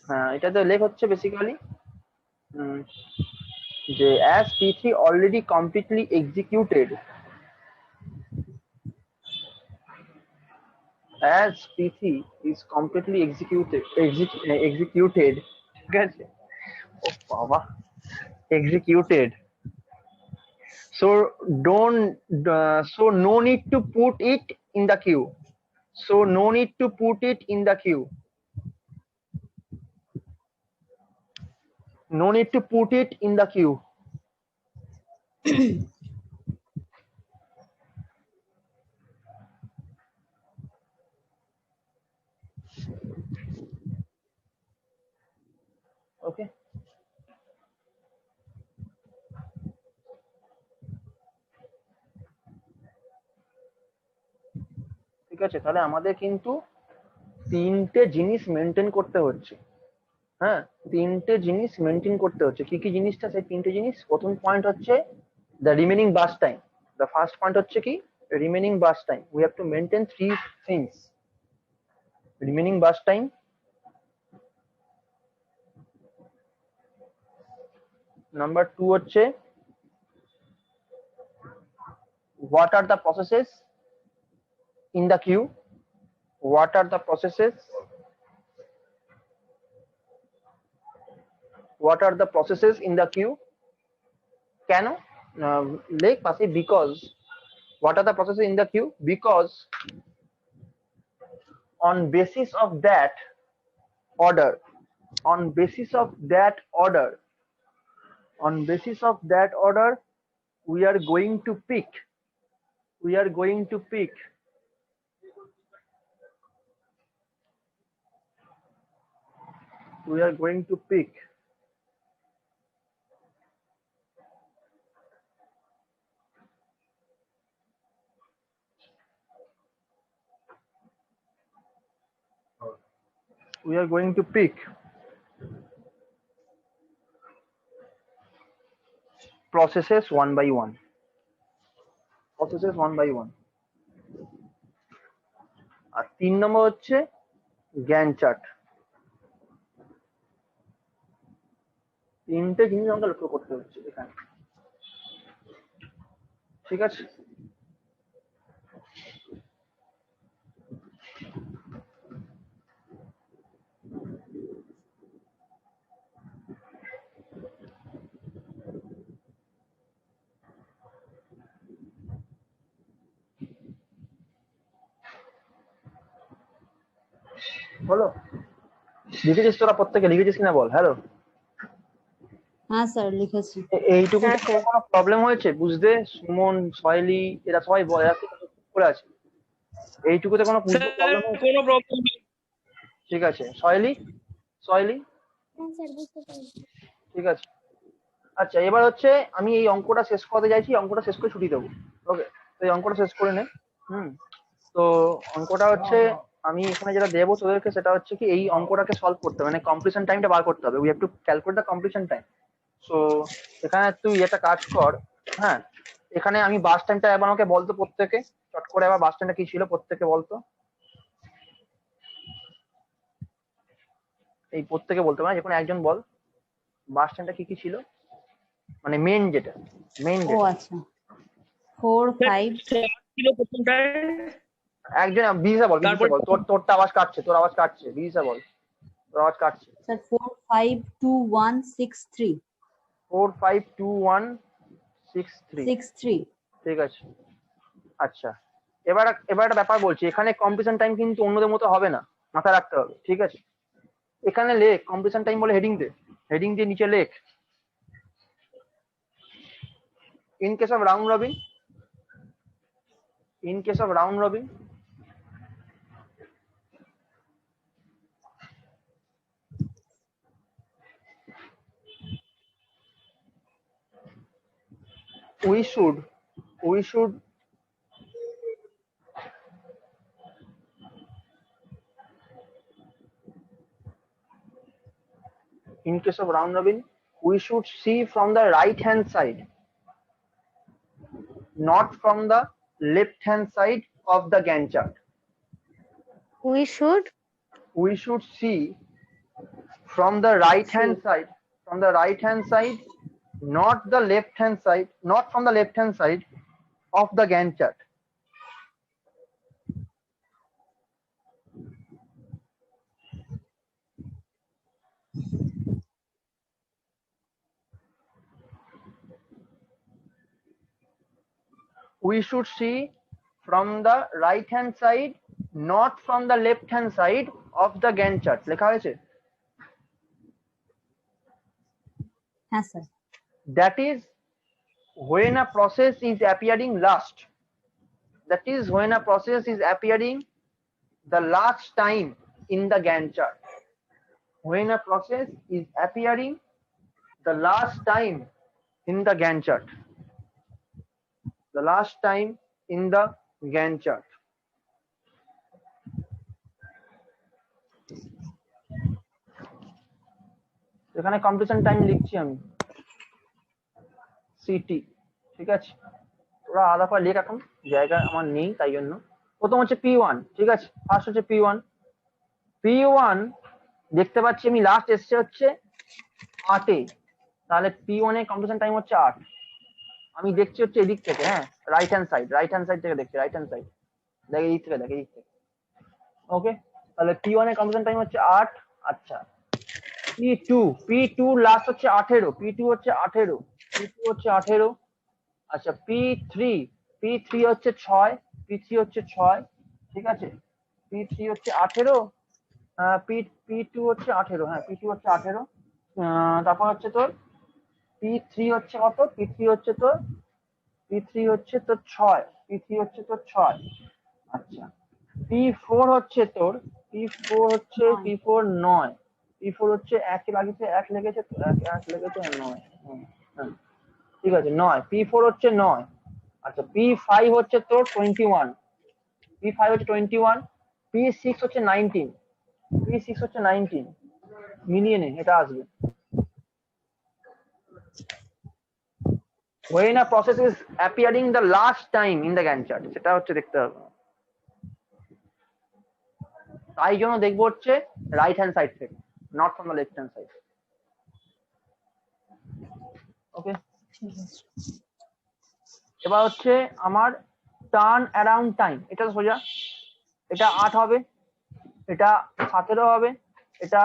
হ্যাঁ এটাতে লেখ হচ্ছে বেসিক্যালি যে as P3 already completely executed, as P3 is completely executed, ঠিক আছে? ও বাবা, executed. So so no need to put it in the queue. So no need to put it in the queue. No need to put it in the queue. Okay. ঠিক আছে, তাহলে আমাদের কিন্তু তিনটে জিনিস মেনটেন করতে হচ্ছে। হ্যাঁ তিনটে জিনিস মেনটেন করতে হচ্ছে, কি কি জিনিসটা, সেই তিনটে জিনিস। প্রথম পয়েন্ট হচ্ছে the remaining bus time. The first point হচ্ছে কি, remaining bus time. We have to maintain 3 things: remaining bus time, number 2 হচ্ছে what are the processes in the queue, what are the processes, what are the processes in the queue, কেন লেখ পাশে, because what are the processes in the queue, because on basis of that order, on basis of that order On basis of that order, we are going to pick. We are going to pick. We are going to pick. We are going to pick processes one by one. Processes one by one. আর 3 নম্বর হচ্ছে গ্যান chart. তিনটে জিনিস আমাকে লক্ষ্য করতে হচ্ছে এখানে, ঠিক আছে? বলো, লিখেছিস তোরা? প্রত্যেকে লিখেছিস কিনা বল। হ্যালো, হ্যাঁ স্যার লিখেছি। এইটুকু হ্যাঁ, স্যার। কোনো প্রবলেম হয়েছে বুঝতে? সুমন, সয়লি এরা সবাই বলে, এরা করে আছে। এইটুকুতে কোনো প্রবলেম হয়েছে? কোনো প্রবলেম নেই। ঠিক আছে। সয়লি, সয়লি ঠিক আছে। আচ্ছা, এবার হচ্ছে আমি এই অঙ্কটা শেষ করতে চাইছি, অঙ্কটা শেষ করে ছুটি দেবো। ওকে, তো এই অঙ্কটা শেষ করে নে। তো অঙ্কটা হচ্ছে আমি এখানে যেটা দেবো তোদেরকে, সেটা হচ্ছে কি এই অঙ্কটাকে সলভ করতে হবে, মানে কমপ্লিশন টাইমটা বার করতে হবে। We have to calculate the completion time. So এখানে তুই একটা কাজ কর। হ্যাঁ, এখানে আমি বাস টাইমটা এবার আমাকে বলতো প্রত্যেকে, চট করে আবার বাস টাইমটা কি ছিল প্রত্যেকে বলতো। এই প্রত্যেকে বলতে পারে, যে কোনো একজন বল বাস টাইমটা কি কি ছিল, মানে মেন যেটা, মেন ও যেটা। আচ্ছা, 4 5 ছিল প্রথমটায়, একজন বিদিশা বল, বিদিশা তারপরে বল। তোরটা আওয়াজ কাটছে, তোর আওয়াজ কাটছে। বিদিশা বল, তোর আওয়াজ কাটছে। স্যার 4 5 2 1 6 3 4 5 2 1 6 3। 6 3। ঠিক আছে। আচ্ছা, এবার একটা ব্যাপার বলছি, এখানে কম্পিটিশন টাইম কিন্তু অন্যদের মতো হবে না, মাথায় রাখতে হবে। ঠিক আছে, এখানে লেখ কম্পিটিশন টাইম বলে হেডিং দে, হেডিং দিয়ে নিচে লেখ in case of round robin, in case of round robin we should in case of round robin we should see from the right hand side, not from the left hand side of the Gantt chart. We should See from the right hand side, not the left hand side, not from the left hand side of the Gantt chart. We should see from the right hand side, not from the left hand side of the Gantt chart. লেখা হয়েছে? হ্যাঁ sir. That is when a process is appearing last. That is when a process is appearing the last time in the Gantt chart. When a process is appearing the last time in the Gantt chart. The last time in the Gantt chart. এখানে competition time লিখছি আমি city. ঠিক আছে, তোরা আলাদা করে লেখ, এখন জায়গা আমার নেই তাই জন্য। প্রথম হচ্ছে P1। ঠিক আছে, ফার্স্ট হচ্ছে P1 দেখতে পাচ্ছি আমি লাস্ট এসছে হচ্ছে 8-এ, তাহলে P1 এর কম্পিটিশন টাইম হচ্ছে 8। আমি দেখছি হচ্ছে এদিক থেকে, হ্যাঁ রাইট হ্যান্ড সাইড থেকে দেখছি, রাইট হ্যান্ড সাইড দেখ, এদিক থেকে। ওকে, তাহলে P1 এর কম্পিটিশন টাইম হচ্ছে 8। আচ্ছা, P2 লাস্ট হচ্ছে 18, P2 হচ্ছে 18। আচ্ছা, P3 হচ্ছে 6, ঠিক আছে। P3 হচ্ছে 18, P2 হচ্ছে 18, হ্যাঁ P2 হচ্ছে 18। তারপর হচ্ছে তোর P3 হচ্ছে কত? P3 হচ্ছে তোর 6, P3 হচ্ছে তোর 6। আচ্ছা, P4 হচ্ছে তোর P4 9, P4 হচ্ছে 1 লাগিয়েছে, 1 লেগেছে তো 1 লেগেছে 9। ঠিক আছে 9, P4 হচ্ছে 9। আচ্ছা P5 হচ্ছে তোর 21, P5 হচ্ছে 21, P6 হচ্ছে 19, P6 হচ্ছে 19। মিলিয়ে নে, এটা আসবে। When a process is appearing the last time in the Gantt chart, সেটা হচ্ছে দেখতে হবে। তাই জন্য দেখবো হচ্ছে রাইট হ্যান্ড সাইড থেকে, not from the left hand side. Okay, এবার হচ্ছে আমার টার্ন অ্যারাউন্ড টাইম। এটা সোজা, এটা 8 হবে, এটা 17 হবে, এটা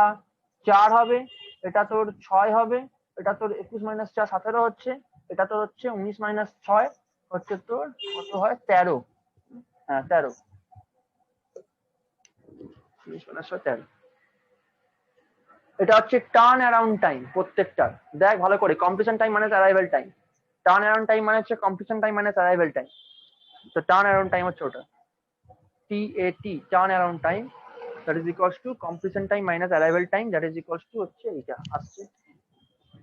4 হবে, এটা তোর 6 হবে, এটা তোর 21 - 4 17 হচ্ছে, এটা তোর হচ্ছে 19 - 6 হচ্ছে তোর কত হয় 13। হ্যাঁ 13, 19 - 13। এটা হচ্ছে টার্ন অ্যারাউন্ড টাইম প্রত্যেকটা। দেখ ভালো করে, কমপ্লিশন টাইম মানে arrival time, turn around time মানে হচ্ছে কমপ্লিশন টাইম মানে অ্যারাইভাল টাইম। তো টার্ন অ্যারাউন্ড টাইম হচ্ছে ওটা TAT, turn around time, that is equals to completion time minus arrival time, that is equals to হচ্ছে এইটা আসছে।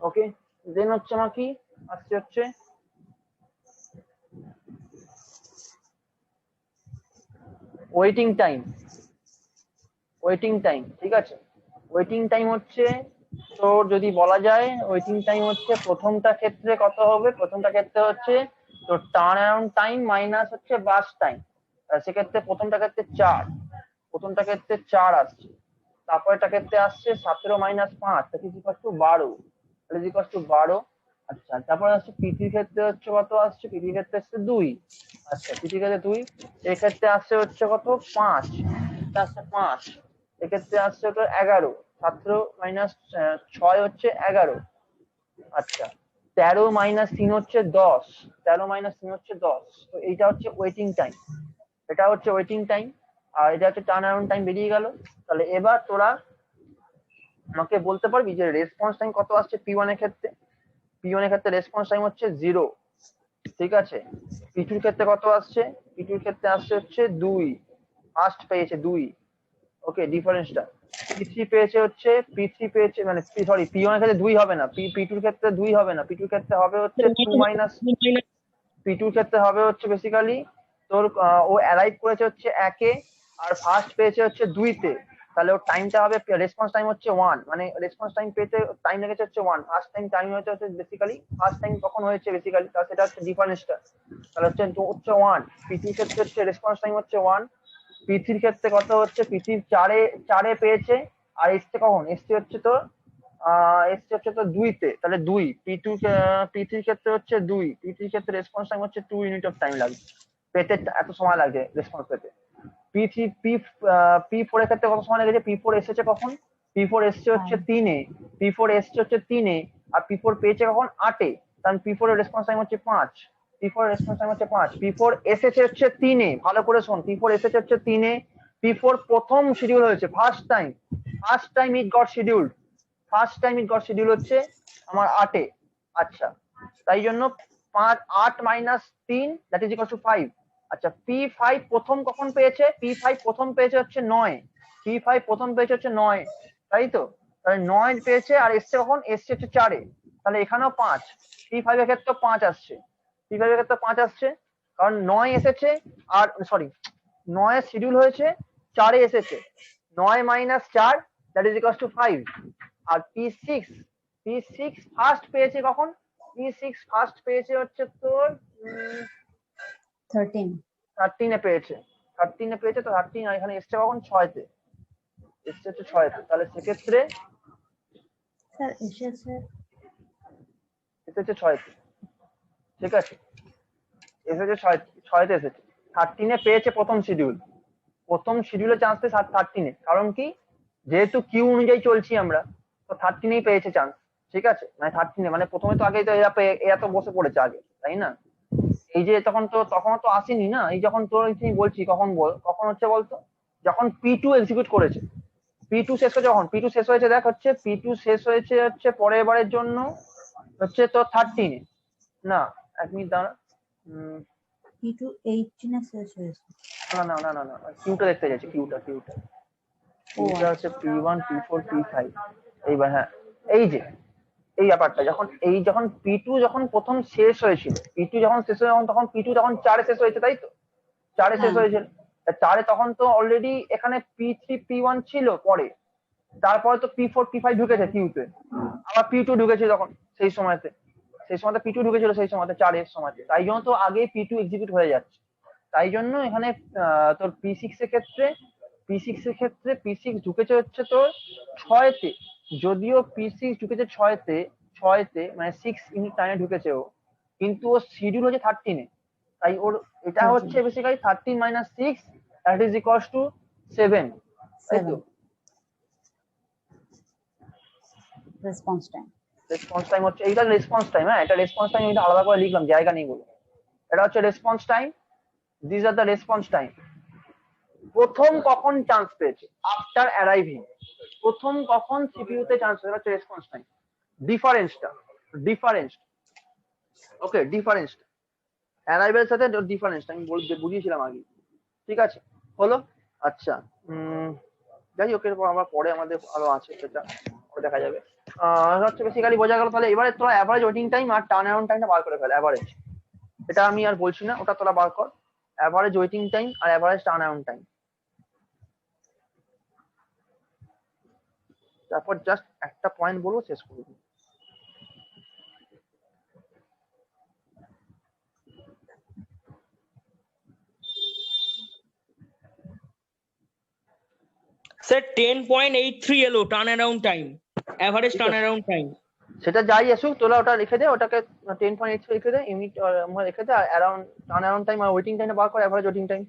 ওকে, দেন হচ্ছে আমার কি আসছে হচ্ছে ওয়েটিং টাইম। ওয়েটিং টাইম, ঠিক আছে, ওয়েটিং টাইম হচ্ছে তোর যদি বলা যায় ওয়েটিং টাইম হচ্ছে প্রথমটা ক্ষেত্রে কত হবে, প্রথমটা ক্ষেত্রে হচ্ছে তোর টার্ন অ্যারাউন্ড টাইম মাইনাস হচ্ছে বাস টাইম। সেক্ষেত্রে প্রথমটা ক্ষেত্রে 4, প্রথমটা ক্ষেত্রে 4 আসছে, তারপরেটা ক্ষেত্রে আসছে 17 - 5, that is equals to 12, that is equals to 12। আচ্ছা তারপরে আসছে পিটির ক্ষেত্রে হচ্ছে কত আসছে, পিটির ক্ষেত্রে আসছে 2। আচ্ছা পিটির ক্ষেত্রে 2, এই ক্ষেত্রে আসছে হচ্ছে কত 5, এটা আসছে 5, এক্ষেত্রে আসছে ওটা 11, 17 - 6 হচ্ছে 11। আচ্ছা 13 - 3 হচ্ছে 10, 13 - 3 হচ্ছে 10। তো এইটা হচ্ছে ওয়েটিং টাইম, এটা হচ্ছে ওয়েটিং টাইম, আর এটা হচ্ছে টার্ন অ্যারাউন্ড টাইম বেরিয়ে গেল। তাহলে এবার তোরা আমাকে বলতে পারবি যে রেসপন্স টাইম কত আসছে P1 এর ক্ষেত্রে? P1 এর ক্ষেত্রে রেসপন্স টাইম হচ্ছে 0, ঠিক আছে। P2 এর ক্ষেত্রে কত আসছে? P2 এর ক্ষেত্রে আসছে হচ্ছে 2, ফার্স্ট পেয়েছে 2। ওকে, ডিফারেন্সটা P3 পেয়েছে হচ্ছে, P3 পেয়েছে মানে সরি P1 এর ক্ষেত্রে 2 হবে না, P2 এর ক্ষেত্রে 2 হবে না, P2 এর ক্ষেত্রে হবে হচ্ছে 2 মাইনাস, P2 এর ক্ষেত্রে হবে হচ্ছে বেসিক্যালি তোর ও অ্যারাইভ করেছে হচ্ছে 1 এ, আর ফার্স্ট পেয়েছে হচ্ছে 2 তে। তাহলে ওর টাইমটা হবে, রেসপন্স টাইম হচ্ছে 1, মানে রেসপন্স টাইম পেতে টাইম লেগেছে হচ্ছে 1, ফার্স্ট টাইম হয়েছে হচ্ছে বেসিক্যালি, ফার্স্ট টাইম কখন হয়েছে বেসিক্যালি, তার সেটা হচ্ছে ডিফারেন্সটা। তাহলে হচ্ছে 1, P2 এর ক্ষেত্রে হচ্ছে রেসপন্স টাইম হচ্ছে 1, P3 এর ক্ষেত্রে কত হচ্ছে, P3 4 এ পেয়েছে, আর এসছে কখন, এসছে হচ্ছে তোর এসছে হচ্ছে তো 2 তে। তাহলে 2, P3 এর ক্ষেত্রে হচ্ছে 2, P3 এর ক্ষেত্রে রেসপন্স টাইম হচ্ছে 2 ইউনিট অফ টাইম লাগবে পেতে, এত সময় লাগে রেসপন্স পেতে। P4 এর ক্ষেত্রে কত সময় লেগেছে, P4 এসেছে কখন, P4 এসছে হচ্ছে 3 এ, P4 এসছে হচ্ছে 3 এ, আর P4 পেয়েছে কখন 8 এ, কারণ P4 এর রেসপন্স টাইম হচ্ছে 5, P4 এর রেসপন্স টাইম হচ্ছে 5। P4 এসেছে হচ্ছে 3 এ, ভালো করে শোন, P4 এসেছে হচ্ছে 3 এ, P4 প্রথম শিডিউল হয়েছে, first time it got scheduled, first time it got schedule হচ্ছে আমার 8 এ। আচ্ছা তাই জন্য 8 - 3 দ্যাট ইজ ইকুয়াল টু 5। আচ্ছা P5 প্রথম কখন পেয়েছে, P5 প্রথম পেয়েছে হচ্ছে 9, P5 প্রথম পেয়েছে হচ্ছে 9, তাই তো। তাহলে 9 পেয়েছে, আর এসছে কখন, এসছে হচ্ছে 4 এ, তাহলে এখানেও 5, P5 এর ক্ষেত্রে 5 আসছে, P5 এর ক্ষেত্রে 5 আসছে, কারণ 9 এসেছে, আর সরি 9 শিডিউল হয়েছে, 4 এ এসেছে, 9 - 4 দ্যাট ইজ ইকুয়াল টু 5। আর P6 ফার্স্ট পেয়েছে কখন, P6 ফার্স্ট পেয়েছে হচ্ছে তোর 13 এ পেয়েছে, 13 এ পেয়েছে, তো 13 আর এখানে এসছে কখন 6 তে, এসছে হচ্ছে 6 তে। তাহলে সেক্ষেত্রে স্যার এসেছে এসেছে 6 তে, ঠিক আছে, এসেছে 6 তে এসেছে, 13 এ পেয়েছে প্রথম শিডিউলে চান্স পেয়েছে 13 এ, কারণ কি, যেহেতু কিউ অনুযায়ী চলছি আমরা, তো 13 এই পেয়েছে চান্স, ঠিক আছে, মানে 13 এ, মানে প্রথমে তো আগেই তো এরা তো বসে পড়েছে আগে, তাই না। এই যে তখন তো আসেনি না, এই যখন তোর বলছি কখন হচ্ছে বলতো, যখন P2 এক্সিকিউট করেছে, P2 শেষ হয়েছে, যখন P2 শেষ হয়েছে দেখ হচ্ছে P2 শেষ হয়েছে হচ্ছে পরের বারের জন্য হচ্ছে তো 13 না, এক মিনিট দাঁড়া। P2 18 এ শেষ হয়েছে। না না না না না, কিউটা দেখতে যাচ্ছি, কিউটা হচ্ছে P1 P4 P5। এইবার হ্যাঁ, এই যে এই ব্যাপারটা যখন P2 যখন প্রথম শেষ হয়েছিল, P2 যখন শেষ হয়ে তখন P2 তখন 4 শেষ হয়েছে, তাই তো? 4 শেষ হ্যাঁ। হয়েছিল। 4 তখন তো অলরেডি এখানে P3 P1 ছিল, পরে তারপরে তো P4 P5 ঢুকেছে কিউতে, আবার P2 ঢুকেছে তখন সেই সময়তে P2 ঢুকেছিল সেই সময়তে 4 এর সময়তে, তাই জন্য তো আগে P2 এক্সিকিউট হয়ে যাচ্ছে। তাই জন্য এখানে তোর P6 এর ক্ষেত্রে P6 ঢুকেছে হচ্ছে তোর 6 তে। যদিও P6 ঢুকেছে 6 তে মানে 6 ইউনিট টাইমে ঢুকেছে ও, কিন্তু ওর শিডিউল হচ্ছে 13 এ। তাই ওর এটা হচ্ছে basically 13 - 6 that is equals to 7, তাই তো? রেসপন্স টাইম হচ্ছে এইটা রেসপন্স টাইম। হ্যাঁ, এটা রেসপন্স টাইম, এটা আলাদা করে লিখলাম, জায়গা নেই বলে। এটা হচ্ছে response time, this are the response time. প্রথম কখন চান্স পেয়েছে, আফটার অ্যারাইভিং, প্রথম কখন সিপিইউ তে চান্স পেয়েছে, হচ্ছে রেসপন্স টাইম। ডিফারেন্স ওকে, ডিফারেন্স অ্যারাইভেলের সাথে ডিফারেন্সটা আমি বুঝিয়েছিলাম আগে, ঠিক আছে? হলো। আচ্ছা, যাই হোক, এরপর আমরা পরে আমাদের আরো আছে, সেটা পরে দেখা যাবে। হচ্ছে বেসিক্যালি বোঝা গেল। তাহলে এবারে তোরা অ্যাভারেজ ওয়েটিং টাইম আর টার্ন অ্যারাউন্ড টাইমটা বার করে ফেল। অ্যাভারেজ, এটা আমি আর বলছি না, ওটা তোরা বার কর। অ্যাভারেজ ওয়েটিং টাইম আর অ্যাভারেজ টার্ন অ্যারাউন্ড টাইম। তারপর জাস্ট একটা পয়েন্ট বলবো, শেষ করবো। স্যার 10.83 এলো turn around time, average turn around time. সেটা যাই আসুক, তোরা ওটা লিখে দে, ওটাকে 10.83 লিখে দে, ইউনিট লিখে দে, আর অ্যারাউন্ড টার্ন অ্যারাউন্ড টাইম আর ওয়েটিং টাইমটা বার কর, অ্যাভারেজ ওয়েটিং টাইম।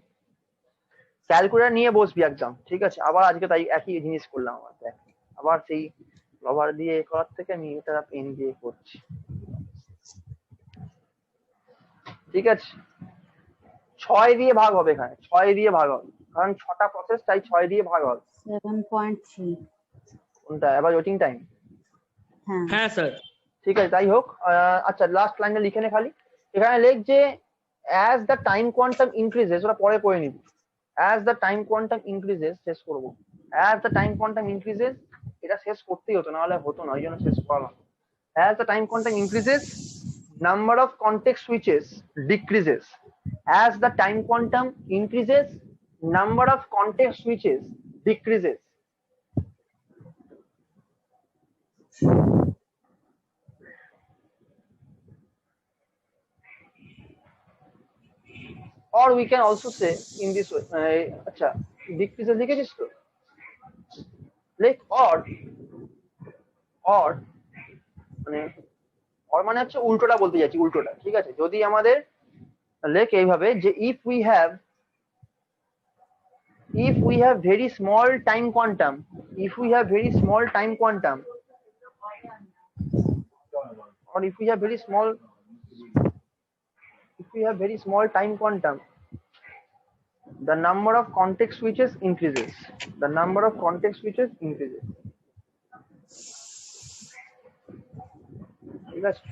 ক্যালকুলেটর নিয়ে বসবি একদম, ঠিক আছে? আবার আজকে তাই একই জিনিস করলাম, আবার সেই রবার দিয়ে করার থেকে আমি এটা পেন দিয়ে করছি, ঠিক আছে? 6 দিয়ে ভাগ হবে এখানে, 6 দিয়ে ভাগ হবে, কারণ 6টা প্রসেস, তাই 6 দিয়ে ভাগ হবে। 7.3 কোনটা? Average waiting time. হ্যাঁ স্যার। ঠিক আছে, তাই হোক। আচ্ছা, লাস্ট লাইনটা লিখে নে খালি। এখানে লেখ যে as the time quantum increases, ওরা পরে করে নিবি। As the time quantum increases, শেষ করবো। As the time quantum increases, এটা শেষ করতেই হতো, নাহলে হতো না, ওই জন্য শেষ করলাম। As the time quantum increases, number of context switches decreases. As the time quantum increases, number of context switches decreases. Or we can also say in this way, আচ্ছা, ডিক্রিজেস লিখেছিস তো, লেখ or মানে or মানে হচ্ছে উল্টোটা বলতে যাচ্ছি, উল্টোটা, ঠিক আছে? যদি আমাদের লেখ এইভাবে যে if we have very small time quantum, if we have very small time quantum, or if we have very small time quantum, the number of context switches increases. The number of context switches increases. ঠিক আছে?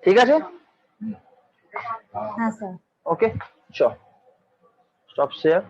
ঠিক আছে? হ্যাঁ sir. ওকে, চল, stop share.